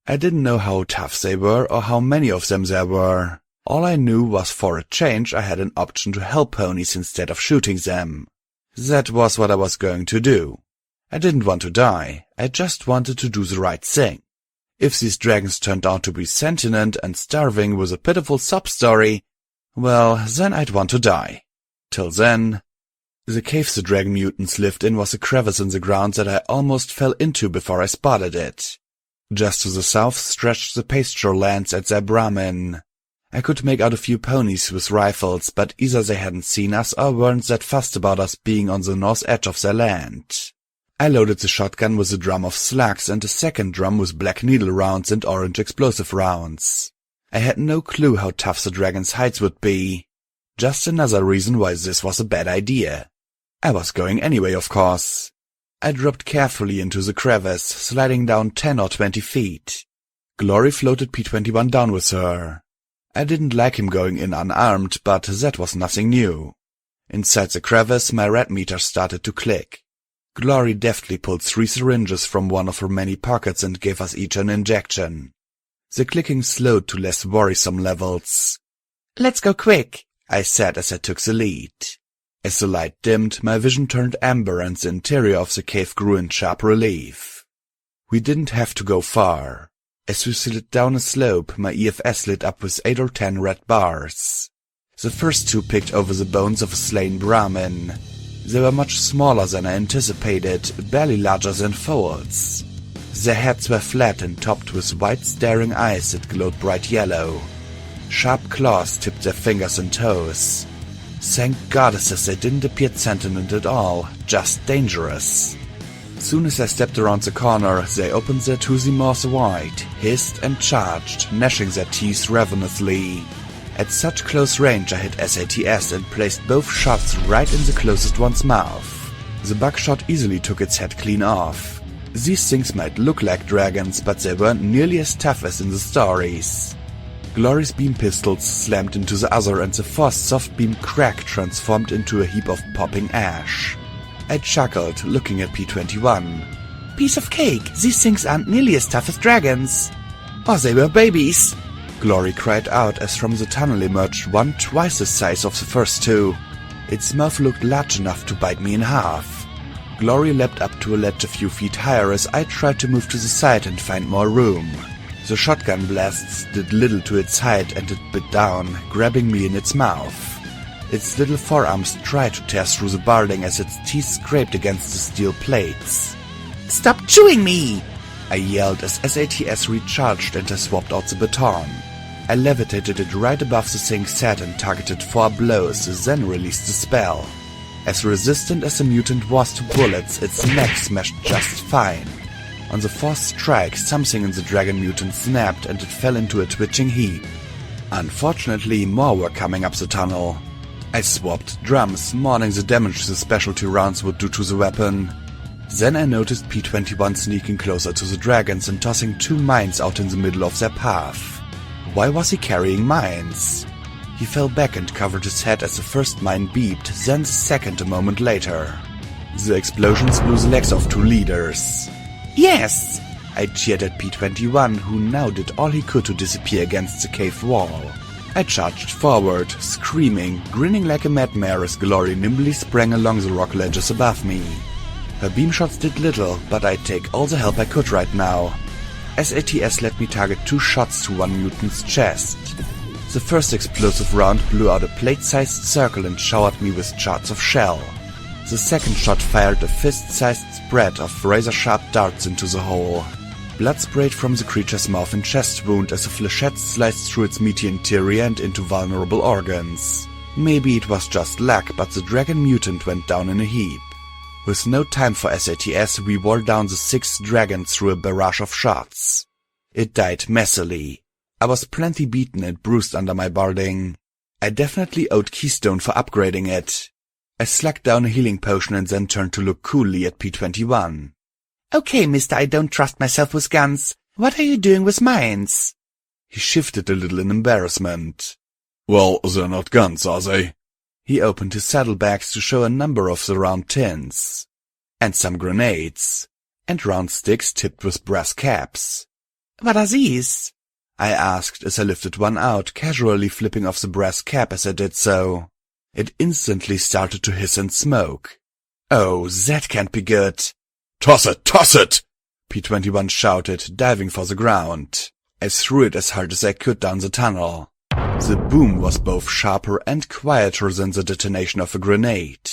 I didn't know how tough they were or how many of them there were. All I knew was for a change I had an option to help ponies instead of shooting them. That was what I was going to do. I didn't want to die. I just wanted to do the right thing. If these dragons turned out to be sentient and starving with a pitiful sob-story, well, then I'd want to die. Till then, the cave the dragon mutants lived in was a crevice in the ground that I almost fell into before I spotted it. Just to the south stretched the pasture lands at Zebramin. I could make out a few ponies with rifles, but either they hadn't seen us or weren't that fussed about us being on the north edge of their land. I loaded the shotgun with a drum of slugs and a second drum with black needle rounds and orange explosive rounds. I had no clue how tough the dragon's hides would be. Just another reason why this was a bad idea. I was going anyway, of course. I dropped carefully into the crevice, sliding down 10 or 20 feet. Glory floated P-21 down with her. I didn't like him going in unarmed, but that was nothing new. Inside the crevice, my red meter started to click. Glory deftly pulled 3 syringes from one of her many pockets and gave us each an injection. The clicking slowed to less worrisome levels. "Let's go quick," I said as I took the lead. As the light dimmed, my vision turned amber and the interior of the cave grew in sharp relief. We didn't have to go far. As we slid down a slope, my EFS lit up with 8 or 10 red bars. The first 2 picked over the bones of a slain Brahmin. They were much smaller than I anticipated, barely larger than foals. Their heads were flat and topped with white staring eyes that glowed bright yellow. Sharp claws tipped their fingers and toes. Thank goddesses they didn't appear sentient at all, just dangerous. Soon as I stepped around the corner, they opened their toothy maws wide, hissed and charged, gnashing their teeth ravenously. At such close range I hit SATS and placed both shots right in the closest one's mouth. The buckshot easily took its head clean off. These things might look like dragons, but they weren't nearly as tough as in the stories. Glory's beam pistols slammed into the other and the fourth soft beam crack transformed into a heap of popping ash. I chuckled, looking at P-21. "Piece of cake, these things aren't nearly as tough as dragons." "Or they were babies," Glory cried out as from the tunnel emerged one twice the size of the first 2. Its mouth looked large enough to bite me in half. Glory leapt up to a ledge a few feet higher as I tried to move to the side and find more room. The shotgun blasts did little to its height and it bit down, grabbing me in its mouth. Its little forearms tried to tear through the barding as its teeth scraped against the steel plates. "Stop chewing me!" I yelled as SATS recharged and I swapped out the baton. I levitated it right above the thing's head and targeted 4 blows, then released the spell. As resistant as the mutant was to bullets, its neck smashed just fine. On the 4th strike, something in the dragon mutant snapped and it fell into a twitching heap. Unfortunately, more were coming up the tunnel. I swapped drums, mourning the damage the specialty rounds would do to the weapon. Then I noticed P-21 sneaking closer to the dragons and tossing 2 mines out in the middle of their path. Why was he carrying mines? He fell back and covered his head as the first mine beeped, then the second a moment later. The explosions blew the legs off 2 leaders. "Yes!" I cheered at P-21, who now did all he could to disappear against the cave wall. I charged forward, screaming, grinning like a madmare as Glory nimbly sprang along the rock ledges above me. Her beam shots did little, but I'd take all the help I could right now. SATS let me target 2 shots to one mutant's chest. The first explosive round blew out a plate-sized circle and showered me with shards of shell. The second shot fired a fist-sized spread of razor-sharp darts into the hole. Blood sprayed from the creature's mouth and chest wound as a flechette sliced through its meaty interior and into vulnerable organs. Maybe it was just luck, but the dragon mutant went down in a heap. With no time for SATS, we wore down the 6th dragon through a barrage of shots. It died messily. I was plenty beaten and bruised under my barding. I definitely owed Keystone for upgrading it. I slugged down a healing potion and then turned to look coolly at P-21. "Okay, mister, I don't trust myself with guns. What are you doing with mines?" He shifted a little in embarrassment. "Well, they're not guns, are they?" He opened his saddlebags to show a number of the round tins. And some grenades. And round sticks tipped with brass caps. "What are these?" I asked as I lifted one out, casually flipping off the brass cap as I did so. It instantly started to hiss and smoke. Oh, that can't be good. Toss it! Toss it! P-21 shouted, diving for the ground. I threw it as hard as I could down the tunnel. The boom was both sharper and quieter than the detonation of a grenade.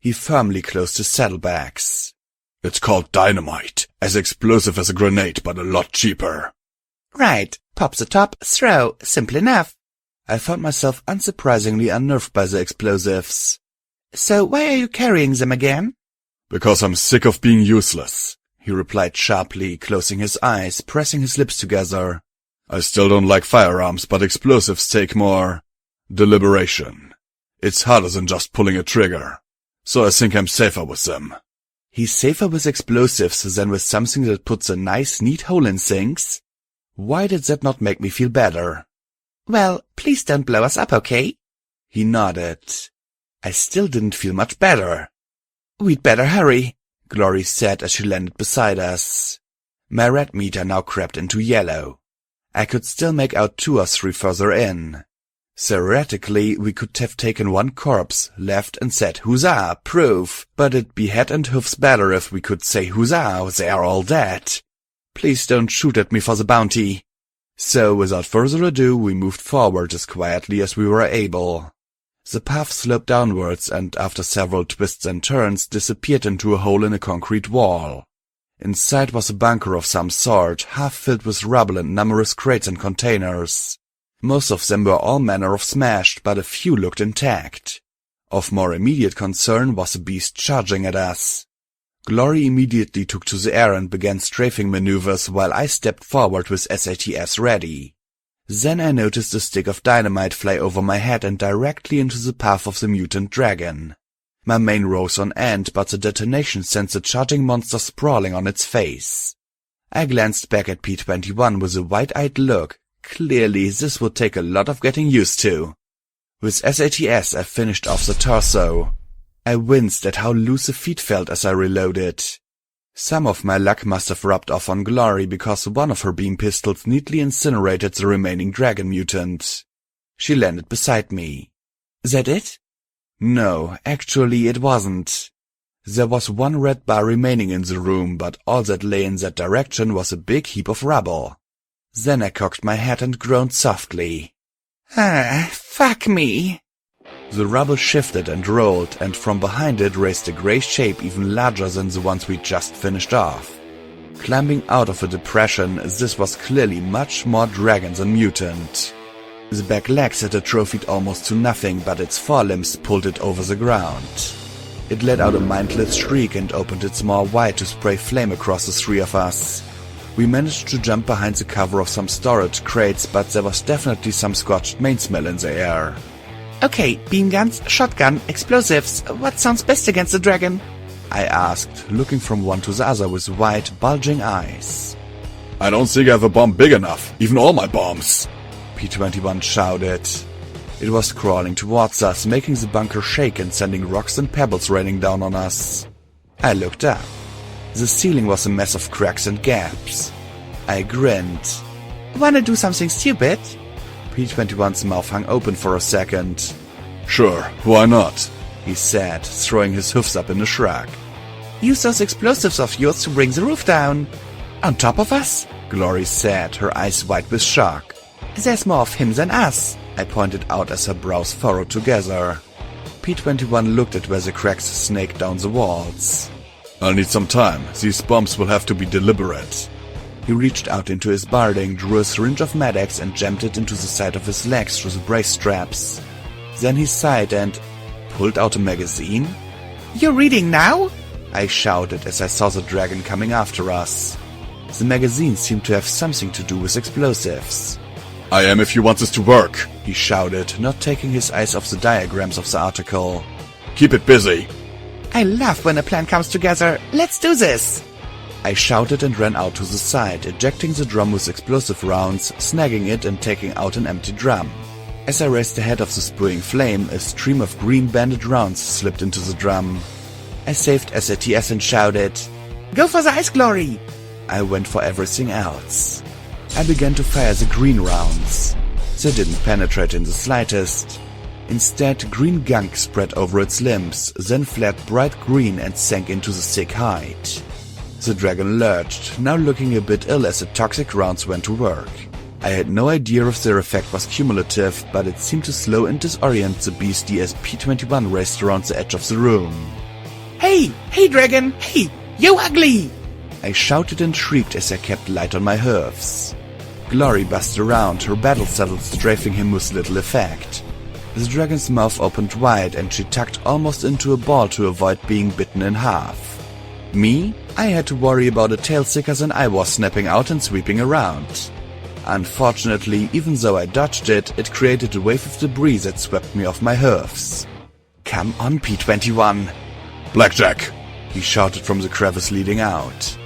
He firmly closed his saddlebags. It's called dynamite, as explosive as a grenade, but a lot cheaper. Right, pop the top, throw, simple enough. I found myself unsurprisingly unnerved by the explosives. So why are you carrying them again? Because I'm sick of being useless, he replied sharply, closing his eyes, pressing his lips together. I still don't like firearms, but explosives take more deliberation. It's harder than just pulling a trigger, so I think I'm safer with them. He's safer with explosives than with something that puts a nice, neat hole in things? Why did that not make me feel better? Well, please don't blow us up, okay? He nodded. I still didn't feel much better. We'd better hurry, Glory said as she landed beside us. My red meter now crept into yellow. I could still make out 2 or 3 further in. Theoretically, we could have taken one corpse, left and said, "Huzzah, proof," but it'd be head and hoofs better if we could say, "Huzzah, they are all dead." Please don't shoot at me for the bounty. So, without further ado, we moved forward as quietly as we were able. The path sloped downwards and, after several twists and turns, disappeared into a hole in a concrete wall. Inside was a bunker of some sort, half filled with rubble and numerous crates and containers. Most of them were all manner of smashed, but a few looked intact. Of more immediate concern was a beast charging at us. Glory immediately took to the air and began strafing maneuvers while I stepped forward with SATS ready. Then I noticed a stick of dynamite fly over my head and directly into the path of the mutant dragon. My mane rose on end, but the detonation sent the charging monster sprawling on its face. I glanced back at P-21 with a wide-eyed look. Clearly, this would take a lot of getting used to. With SATS, I finished off the torso. I winced at how loose the feet felt as I reloaded. Some of my luck must have rubbed off on Glory because one of her beam pistols neatly incinerated the remaining dragon mutant. She landed beside me. That it? No, actually it wasn't. There was one red bar remaining in the room, but all that lay in that direction was a big heap of rubble. Then I cocked my head and groaned softly. Fuck me. The rubble shifted and rolled, and from behind it raised a grey shape even larger than the ones we'd just finished off. Climbing out of a depression, this was clearly much more dragon than mutant. The back legs had atrophied almost to nothing, but its forelimbs pulled it over the ground. It let out a mindless shriek and opened its maw wide to spray flame across the 3 of us. We managed to jump behind the cover of some storage crates, but there was definitely some scorched main smell in the air. Okay, beam guns, shotgun, explosives, what sounds best against the dragon? I asked, looking from one to the other with wide, bulging eyes. I don't think I have a bomb big enough, even all my bombs. P-21 shouted. It was crawling towards us, making the bunker shake and sending rocks and pebbles raining down on us. I looked up. The ceiling was a mess of cracks and gaps. I grinned. Wanna do something stupid? P-21's mouth hung open for a second. Sure, why not? He said, throwing his hoofs up in a shrug. Use those explosives of yours to bring the roof down. On top of us? Glory said, her eyes wide with shock. There's more of him than us, I pointed out as her brows furrowed together. P-21 looked at where the cracks snaked down the walls. I'll need some time. These bombs will have to be deliberate. He reached out into his barding, drew a syringe of Med-X and jammed it into the side of his legs through the brace straps. Then he sighed and pulled out a magazine. You're reading now? I shouted as I saw the dragon coming after us. The magazine seemed to have something to do with explosives. I am if you want this to work, he shouted, not taking his eyes off the diagrams of the article. Keep it busy. I love when a plan comes together. Let's do this! I shouted and ran out to the side, ejecting the drum with explosive rounds, snagging it and taking out an empty drum. As I raced ahead of the spewing flame, a stream of green banded rounds slipped into the drum. I saved SATS and shouted, Go for the ice, Glory! I went for everything else. I began to fire the green rounds. They didn't penetrate in the slightest. Instead, green gunk spread over its limbs, then flared bright green and sank into the thick hide. The dragon lurched, now looking a bit ill as the toxic rounds went to work. I had no idea if their effect was cumulative, but it seemed to slow and disorient the beastie as P21 raced around the edge of the room. Hey dragon, hey, you ugly! I shouted and shrieked as I kept light on my hooves. Glory buzzed around, her battle saddle strafing him with little effect. The dragon's mouth opened wide and she tucked almost into a ball to avoid being bitten in half. Me? I had to worry about a tail sicker than I was, snapping out and sweeping around. Unfortunately, even though I dodged it, it created a wave of debris that swept me off my hooves. Come on, P21. Blackjack! He shouted from the crevice leading out.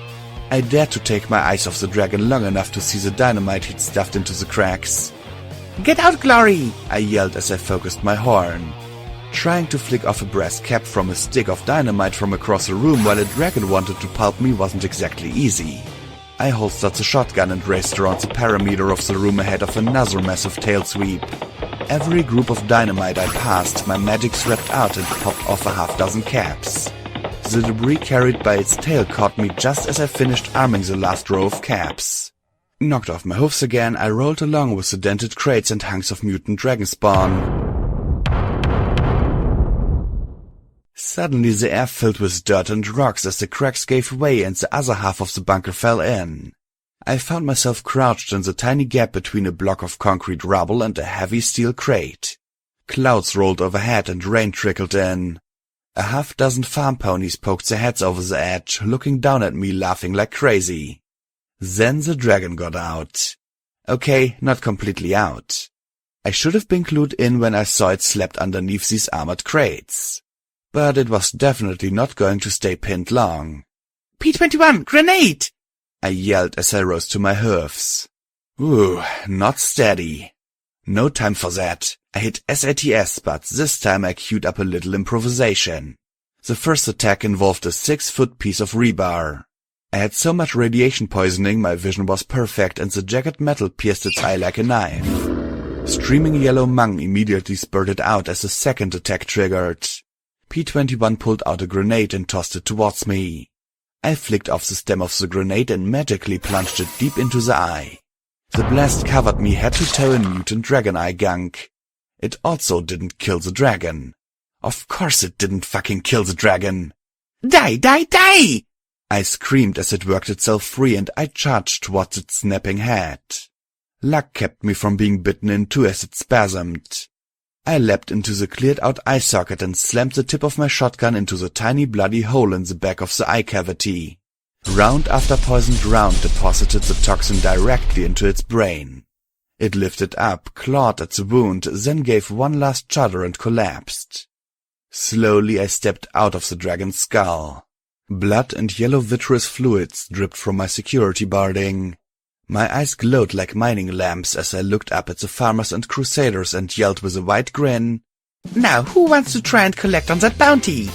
I dared to take my eyes off the dragon long enough to see the dynamite he'd stuffed into the cracks. Get out, Glory! I yelled as I focused my horn. Trying to flick off a brass cap from a stick of dynamite from across the room while a dragon wanted to pulp me wasn't exactly easy. I holstered the shotgun and raced around the perimeter of the room ahead of another massive tail sweep. Every group of dynamite I passed, my magic swept out and popped off a half-dozen caps. The debris carried by its tail caught me just as I finished arming the last row of caps. Knocked off my hoofs again, I rolled along with the dented crates and hunks of mutant dragon spawn. Suddenly the air filled with dirt and rocks as the cracks gave way and the other half of the bunker fell in. I found myself crouched in the tiny gap between a block of concrete rubble and a heavy steel crate. Clouds rolled overhead and rain trickled in. A half-dozen farm ponies poked their heads over the edge, looking down at me laughing like crazy. Then the dragon got out. Okay, not completely out. I should have been clued in when I saw it slept underneath these armored crates. But it was definitely not going to stay pinned long. P21, grenade! I yelled as I rose to my hooves. Ooh, not steady. No time for that. I hit SATS, but this time I queued up a little improvisation. The first attack involved a 6-foot piece of rebar. I had so much radiation poisoning my vision was perfect and the jagged metal pierced its eye like a knife. Streaming yellow mung immediately spurted out as the second attack triggered. P21 pulled out a grenade and tossed it towards me. I flicked off the stem of the grenade and magically plunged it deep into the eye. The blast covered me head to toe in mutant dragon eye gunk. It also didn't kill the dragon. Of course it didn't fucking kill the dragon. Die, die, die! I screamed as it worked itself free and I charged towards its snapping head. Luck kept me from being bitten in two as it spasmed. I leapt into the cleared-out eye socket and slammed the tip of my shotgun into the tiny bloody hole in the back of the eye cavity. Round after poisoned round deposited the toxin directly into its brain. It lifted up, clawed at the wound, then gave one last shudder and collapsed. Slowly I stepped out of the dragon's skull. Blood and yellow vitreous fluids dripped from my security barding. My eyes glowed like mining lamps as I looked up at the farmers and crusaders and yelled with a wide grin. Now, who wants to try and collect on that bounty?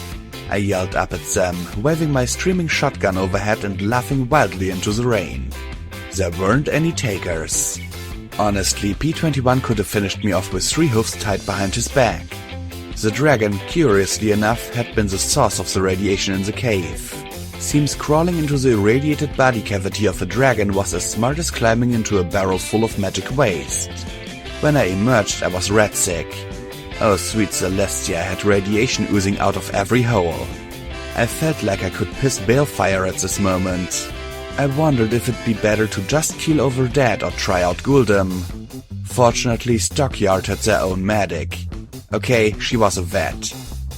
I yelled up at them, waving my streaming shotgun overhead and laughing wildly into the rain. There weren't any takers. Honestly, P21 could have finished me off with 3 hoofs tied behind his back. The dragon, curiously enough, had been the source of the radiation in the cave. Seems crawling into the irradiated body cavity of a dragon was as smart as climbing into a barrel full of magic waste. When I emerged, I was rat sick. Oh, sweet Celestia, I had radiation oozing out of every hole. I felt like I could piss balefire at this moment. I wondered if it'd be better to just keel over dead or try out ghouldom. Fortunately, Stockyard had their own medic. Okay, she was a vet.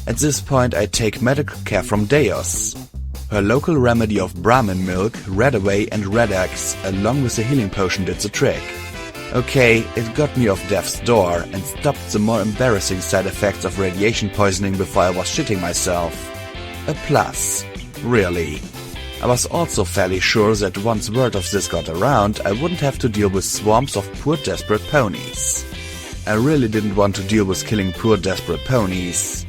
At this point, I'd take medical care from Deus. Her local remedy of Brahmin milk, red away and red eggs, along with a healing potion did the trick. Okay, it got me off death's door and stopped the more embarrassing side effects of radiation poisoning before I was shitting myself. A plus. Really. I was also fairly sure that once word of this got around, I wouldn't have to deal with swarms of poor desperate ponies. I really didn't want to deal with killing poor desperate ponies.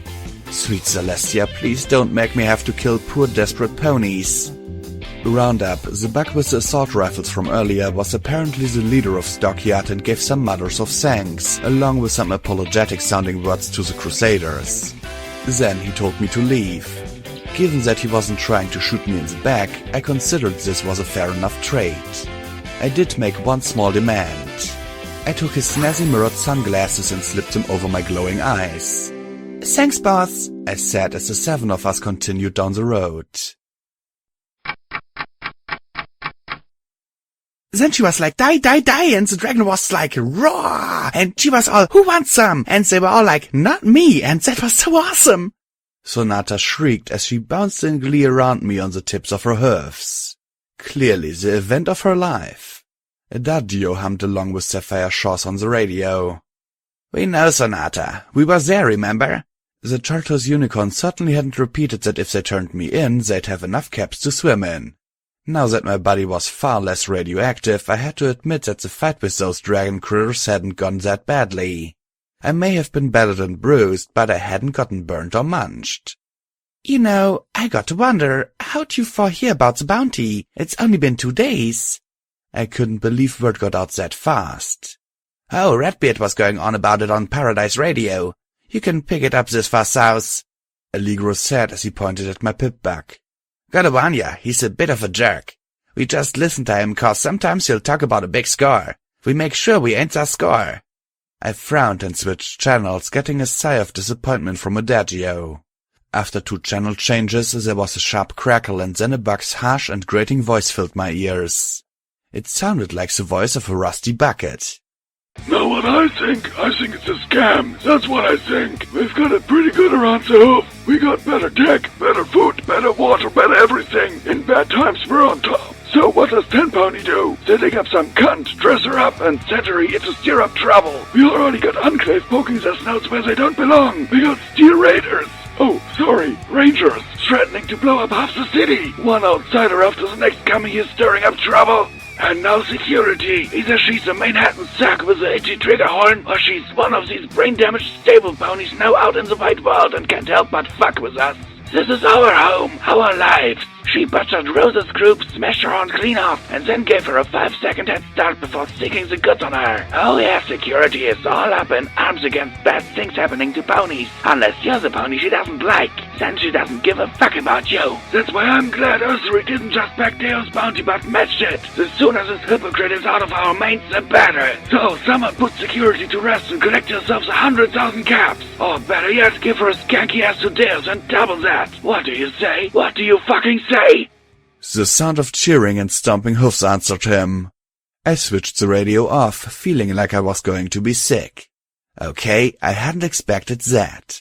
Sweet Celestia, please don't make me have to kill poor desperate ponies. Roundup, the bug with the assault rifles from earlier, was apparently the leader of Stockyard and gave some mutters of thanks, along with some apologetic sounding words to the Crusaders. Then he told me to leave. Given that he wasn't trying to shoot me in the back, I considered this was a fair enough trade. I did make one small demand. I took his snazzy mirrored sunglasses and slipped them over my glowing eyes. Thanks, boss, I said as the 7 of us continued down the road. Then she was like, die, die, die, and the dragon was like, roar, and she was all, who wants some? And they were all like, not me, and that was so awesome. Sonata shrieked as she bounced in glee around me on the tips of her hoofs. Clearly the event of her life. Adagio hummed along with Sapphire Shores on the radio. We know, Sonata. We were there, remember? The Chartreuse unicorn certainly hadn't repeated that if they turned me in, they'd have enough caps to swim in. Now that my body was far less radioactive, I had to admit that the fight with those dragon critters hadn't gone that badly. I may have been battered and bruised, but I hadn't gotten burnt or munched. You know, I got to wonder, how'd you 4 hear about the bounty? It's only been 2 days. I couldn't believe word got out that fast. Oh, Redbeard was going on about it on Paradise Radio. You can pick it up this far south, Allegro said as he pointed at my pip-back. Gotta warn ya, he's a bit of a jerk. We just listen to him, 'cause sometimes he'll talk about a big score. We make sure we ain't our score. I frowned and switched channels, getting a sigh of disappointment from Adagio. After 2 channel changes, there was a sharp crackle, and then a bug's harsh and grating voice filled my ears. It sounded like the voice of a rusty bucket. Know what I think? I think it's a scam. That's what I think. We've got it pretty good around the hoof. We got better tech, better food, better water, better everything. In bad times, we're on top. So what does 10 Pony do? They dig up some cunt, dress her up, and send her here to stir up trouble. We already got Enclave poking their snouts where they don't belong. We got Steel Raiders. Oh, sorry, Rangers, threatening to blow up half the city. One outsider after the next coming here stirring up trouble. And now security. Either she's a Manhattan sack with a itchy trigger horn, or she's one of these brain-damaged stable ponies now out in the wide world and can't help but fuck with us. This is our home, our lives. She butchered Rose's group, smashed her horn clean off, and then gave her a 5-second head start before sticking the goods on her. Oh yeah, security is all up in arms against bad things happening to ponies. Unless you're the pony she doesn't like. Then she doesn't give a fuck about you. That's why I'm glad Ursary didn't just back Deo's bounty but matched it. The sooner this hypocrite is out of our mains, the better. So someone put security to rest and collect yourselves 100,000 caps. Or better yet, give her a skanky ass to Deo's and double that. What do you say? What do you fucking say? The sound of cheering and stomping hoofs answered him. I switched the radio off, feeling like I was going to be sick. Okay, I hadn't expected that.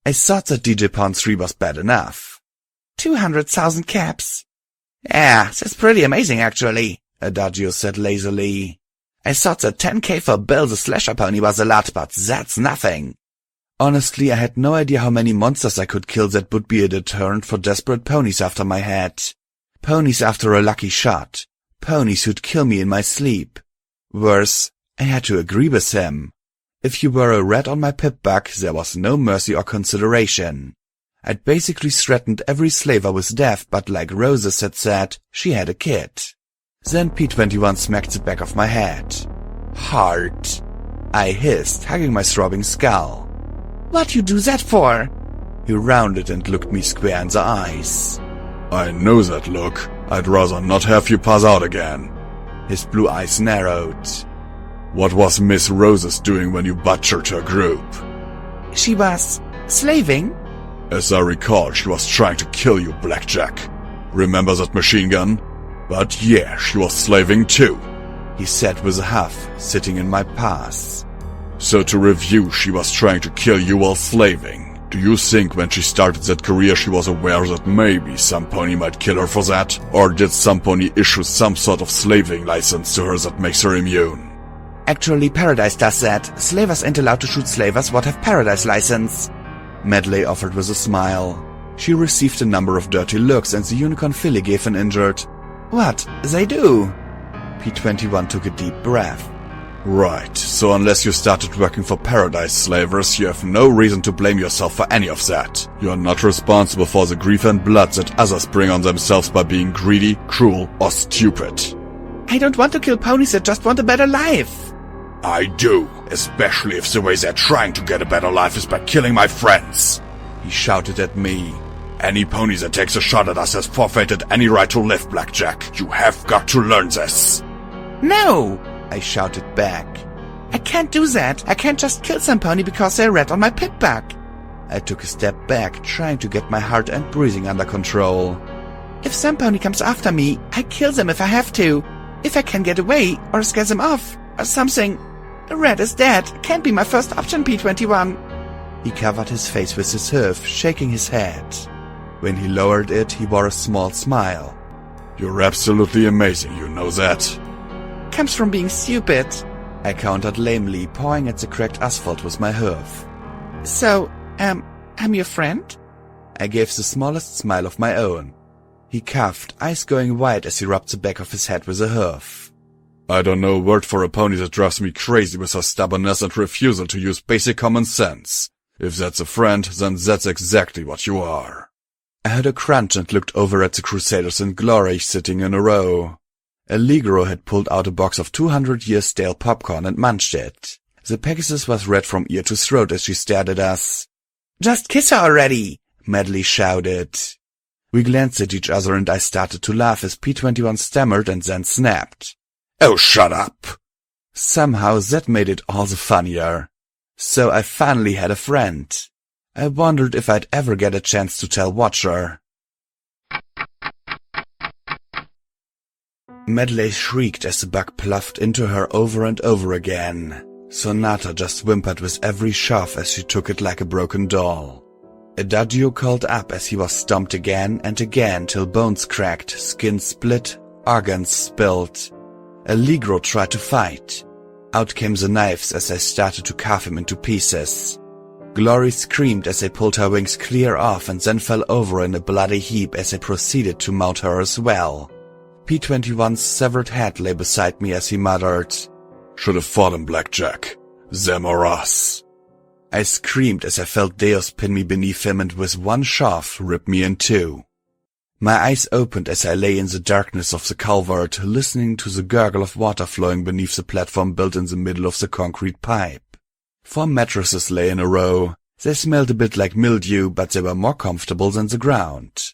I thought that DJ Pound 3 was bad enough. 200,000 caps. Yeah, that's pretty amazing actually, Adagio said lazily. I thought that 10k for Bill the Slasher Pony was a lot, but that's nothing. Honestly, I had no idea how many monsters I could kill that would be a deterrent for desperate ponies after my head. Ponies after a lucky shot. Ponies who'd kill me in my sleep. Worse, I had to agree with him. If you were a rat on my pip-back, there was no mercy or consideration. I'd basically threatened every slaver with death, but like Roses had said, she had a kid. Then P21 smacked the back of my head. Hard. I hissed, hugging my throbbing skull. What you do that for? He rounded and looked me square in the eyes. I know that look. I'd rather not have you pass out again. His blue eyes narrowed. What was Miss Roses doing when you butchered her group? She was slaving? As I recall, she was trying to kill you, Blackjack. Remember that machine gun? But yeah, she was slaving too, he said with a huff, sitting in my pass. So to review, she was trying to kill you while slaving. Do you think when she started that career she was aware that maybe some pony might kill her for that? Or did some pony issue some sort of slaving license to her that makes her immune? Actually, Paradise does that. Slavers ain't allowed to shoot slavers what have Paradise license. Medley offered with a smile. She received a number of dirty looks and the unicorn filly gave an injured, "What? They do?" P21 took a deep breath. Right, so unless you started working for Paradise slavers, you have no reason to blame yourself for any of that. You are not responsible for the grief and blood that others bring on themselves by being greedy, cruel, or stupid. I don't want to kill ponies that just want a better life. I do, especially if the way they're trying to get a better life is by killing my friends. He shouted at me. Any pony that takes a shot at us has forfeited any right to live, Blackjack. You have got to learn this. No, I shouted back. I can't do that. I can't just kill some pony because they rat on my pit back. I took a step back, trying to get my heart and breathing under control. If some pony comes after me, I kill them if I have to. If I can get away, or scare them off, or something. A rat is dead. Can't be my first option, P21. He covered his face with his hoof, shaking his head. When he lowered it, he wore a small smile. You're absolutely amazing, you know that? Comes from being stupid, I countered lamely, pawing at the cracked asphalt with my hoof. So, I'm your friend? I gave the smallest smile of my own. He coughed, eyes going wide as he rubbed the back of his head with a hoof. I don't know a word for a pony that drives me crazy with her stubbornness and refusal to use basic common sense. If that's a friend, then that's exactly what you are. I heard a crunch and looked over at the Crusaders in glory sitting in a row. Allegro had pulled out a box of 200-year stale popcorn and munched it. The Pegasus was red from ear to throat as she stared at us. Just kiss her already, Medley shouted. We glanced at each other and I started to laugh as P21 stammered and then snapped. Oh, shut up! Somehow that made it all the funnier. So I finally had a friend. I wondered if I'd ever get a chance to tell Watcher. Medley shrieked as the bug pluffed into her over and over again. Sonata just whimpered with every shove as she took it like a broken doll. Adagio called up as he was stomped again and again till bones cracked, skin split, organs spilled. Allegro tried to fight. Out came the knives as I started to carve him into pieces. Glory screamed as I pulled her wings clear off and then fell over in a bloody heap as I proceeded to mount her as well. P21's severed head lay beside me as he muttered, Should have fought him, Blackjack. Them or us. I screamed as I felt Deus pin me beneath him and with one shove rip me in two. My eyes opened as I lay in the darkness of the culvert, listening to the gurgle of water flowing beneath the platform built in the middle of the concrete pipe. 4 mattresses lay in a row. They smelled a bit like mildew, but they were more comfortable than the ground.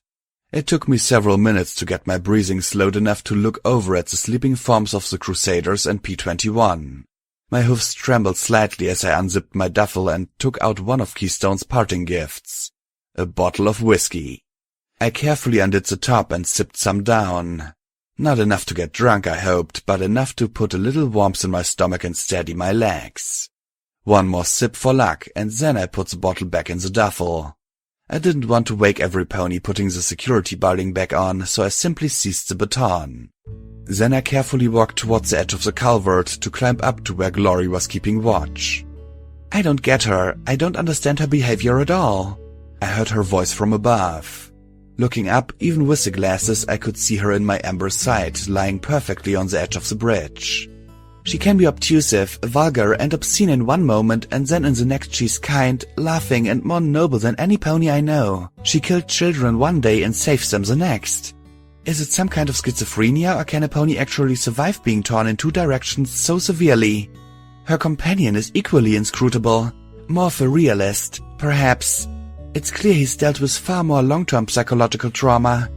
It took me several minutes to get my breathing slowed enough to look over at the sleeping forms of the Crusaders and P21. My hoofs trembled slightly as I unzipped my duffel and took out one of Keystone's parting gifts, a bottle of whiskey. I carefully undid the top and sipped some down. Not enough to get drunk, I hoped, but enough to put a little warmth in my stomach and steady my legs. One more sip for luck, and then I put the bottle back in the duffel. I didn't want to wake every pony putting the security barding back on, so I simply seized the baton. Then I carefully walked towards the edge of the culvert to climb up to where Glory was keeping watch. I don't get her. I don't understand her behavior at all. I heard her voice from above. Looking up, even with the glasses, I could see her in my amber sight, lying perfectly on the edge of the bridge. She can be obtrusive, vulgar, and obscene in one moment, and then in the next she's kind, laughing, and more noble than any pony I know. She killed children one day and saves them the next. Is it some kind of schizophrenia, or can a pony actually survive being torn in 2 directions so severely? Her companion is equally inscrutable. More of a realist, perhaps. It's clear he's dealt with far more long-term psychological trauma.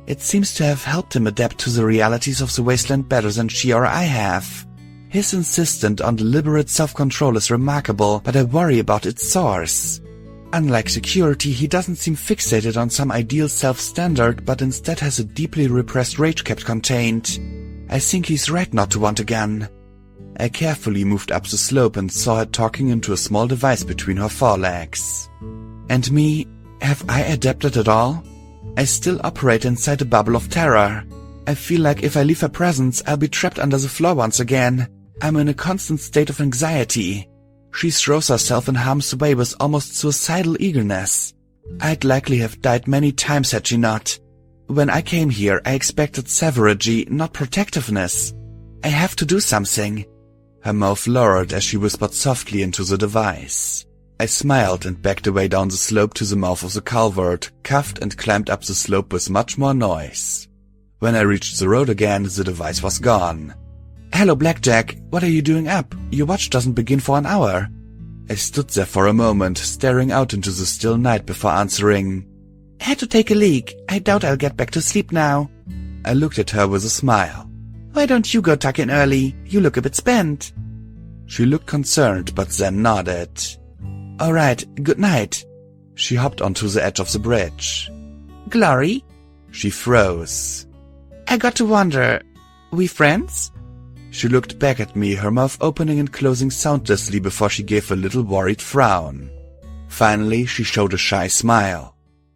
It seems to have helped him adapt to the realities of the wasteland better than she or I have. His insistence on deliberate self-control is remarkable, but I worry about its source. Unlike security, he doesn't seem fixated on some ideal self-standard, but instead has a deeply repressed rage kept contained. I think he's right not to want a gun. I carefully moved up the slope and saw her talking into a small device between her forelegs. And me? Have I adapted at all? I still operate inside a bubble of terror. I feel like if I leave her presence, I'll be trapped under the floor once again. I'm in a constant state of anxiety. She throws herself in harm's way with almost suicidal eagerness. I'd likely have died many times had she not. When I came here, I expected savagery, not protectiveness. I have to do something. Her mouth lowered as she whispered softly into the device. I smiled and backed away down the slope to the mouth of the culvert, cuffed and climbed up the slope with much more noise. When I reached the road again, the device was gone. Hello, Blackjack. What are you doing up? Your watch doesn't begin for an hour. I stood there for a moment, staring out into the still night before answering. Had to take a leak. I doubt I'll get back to sleep now. I looked at her with a smile. Why don't you go tuck in early? You look a bit spent. She looked concerned, but then nodded. All right, good night. She hopped onto the edge of the bridge. Glory? She froze. I got to wonder, we friends? She looked back at me, her mouth opening and closing soundlessly before she gave a little worried frown. Finally, she showed a shy smile.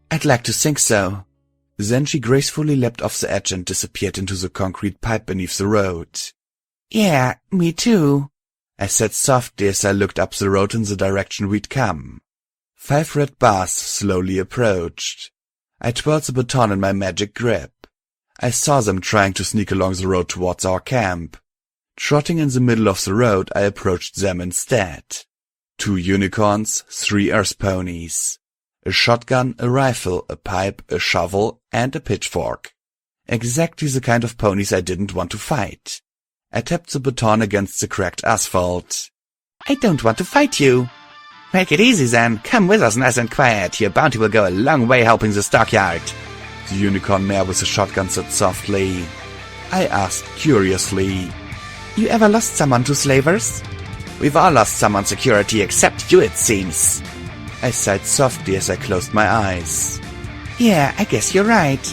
I'd like to think so. Then she gracefully leapt off the edge and disappeared into the concrete pipe beneath the road. Yeah, me too, I said softly as I looked up the road in the direction we'd come. 5 red bars slowly approached. I twirled the baton in my magic grip. I saw them trying to sneak along the road towards our camp. Trotting in the middle of the road, I approached them instead. 2 unicorns, 3 earth ponies. A shotgun, a rifle, a pipe, a shovel, and a pitchfork. Exactly the kind of ponies I didn't want to fight. I tapped the baton against the cracked asphalt. I don't want to fight you. Make it easy then. Come with us nice and quiet. Your bounty will go a long way helping the stockyard. The unicorn mare with the shotgun said softly. I asked curiously. You ever lost someone to slavers? We've all lost someone security except you, it seems. I sighed softly as I closed my eyes. Yeah, I guess you're right.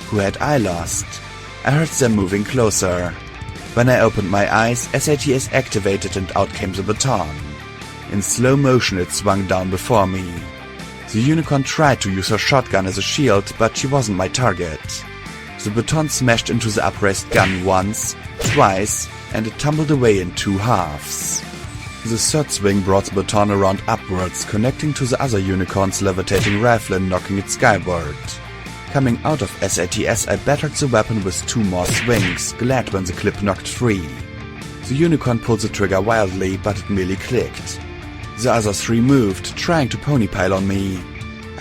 Who had I lost? I heard them moving closer. When I opened my eyes, SATS activated and out came the baton. In slow motion it swung down before me. The unicorn tried to use her shotgun as a shield, but she wasn't my target. The baton smashed into the upraised gun once, twice, and it tumbled away in 2 halves. The third swing brought the baton around upwards, connecting to the other unicorn's levitating rifle and knocking it skyward. Coming out of SATS, I battered the weapon with 2 more swings, glad when the clip knocked free. The unicorn pulled the trigger wildly, but it merely clicked. The other 3 moved, trying to ponypile on me.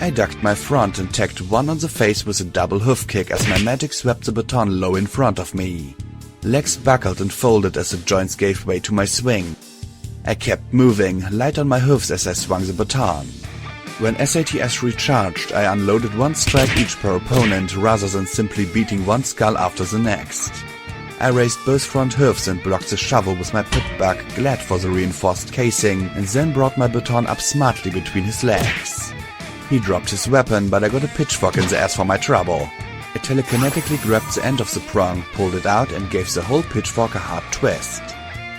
I ducked my front and tagged one on the face with a double hoof kick as my magic swept the baton low in front of me. Legs buckled and folded as the joints gave way to my swing. I kept moving, light on my hoofs as I swung the baton. When SATS recharged, I unloaded 1 strike each per opponent rather than simply beating one skull after the next. I raised both front hoofs and blocked the shovel with my pipback, glad for the reinforced casing, and then brought my baton up smartly between his legs. He dropped his weapon, but I got a pitchfork in the ass for my trouble. I telekinetically grabbed the end of the prong, pulled it out, and gave the whole pitchfork a hard twist.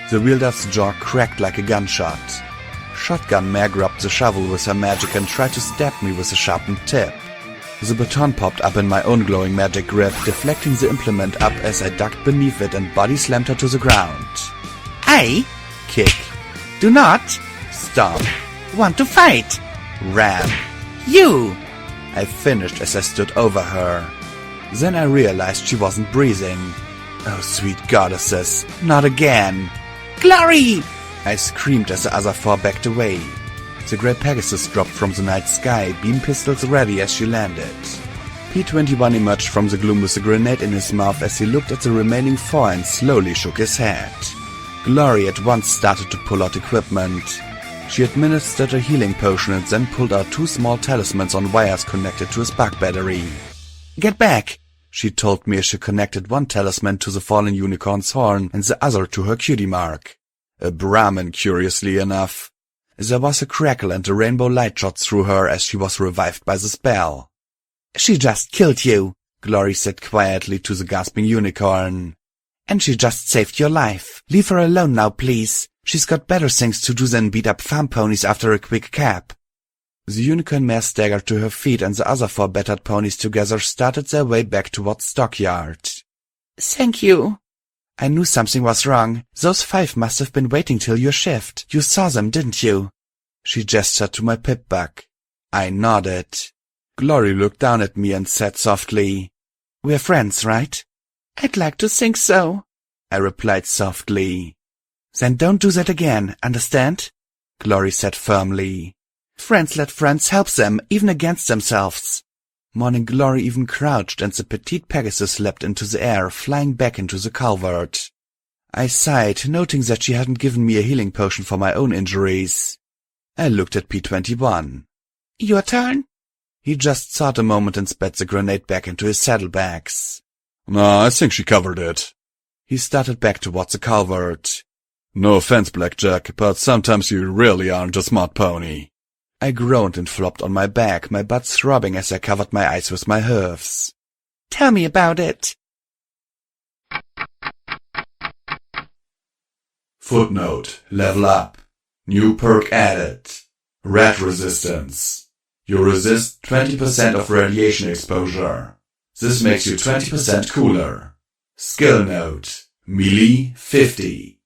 The wielder's jaw cracked like a gunshot. Shotgun Mare grabbed the shovel with her magic and tried to stab me with a sharpened tip. The baton popped up in my own glowing magic grip, deflecting the implement up as I ducked beneath it and body slammed her to the ground. I kick. Do not stop. Want to fight. Ram. You. I finished as I stood over her. Then I realized she wasn't breathing. Oh, sweet goddesses, not again. Glory! I screamed as the other 4 backed away. The grey Pegasus dropped from the night sky, beam pistols ready as she landed. P-21 emerged from the gloom with a grenade in his mouth as he looked at the remaining 4 and slowly shook his head. Glory at once started to pull out equipment. She administered a healing potion and then pulled out 2 small talismans on wires connected to a spark battery. Get back, she told me as she connected one talisman to the fallen unicorn's horn and the other to her cutie mark. A Brahmin, curiously enough. There was a crackle and a rainbow light shot through her as she was revived by the spell. She just killed you, Glory said quietly to the gasping unicorn. And she just saved your life. Leave her alone now, please. She's got better things to do than beat up farm ponies after a quick cap. The unicorn mare staggered to her feet and the other 4 battered ponies together started their way back towards stockyard. Thank you. I knew something was wrong. Those 5 must have been waiting till your shift. You saw them, didn't you? She gestured to my pipback. I nodded. Glory looked down at me and said softly, We're friends, right? I'd like to think so, I replied softly. Then don't do that again, understand? Glory said firmly. Friends let friends help them, even against themselves. Morning Glory even crouched and the petite Pegasus leapt into the air, flying back into the culvert. I sighed, noting that she hadn't given me a healing potion for my own injuries. I looked at P-21. Your turn? He just thought a moment and spat the grenade back into his saddlebags. Nah, I think she covered it. He started back towards the culvert. No offense, Blackjack, but sometimes you really aren't a smart pony. I groaned and flopped on my back, my butt throbbing as I covered my eyes with my hoofs. Tell me about it. Footnote, level up. New perk added. Rat resistance. You resist 20% of radiation exposure. This makes you 20% cooler. Skill note, melee 50.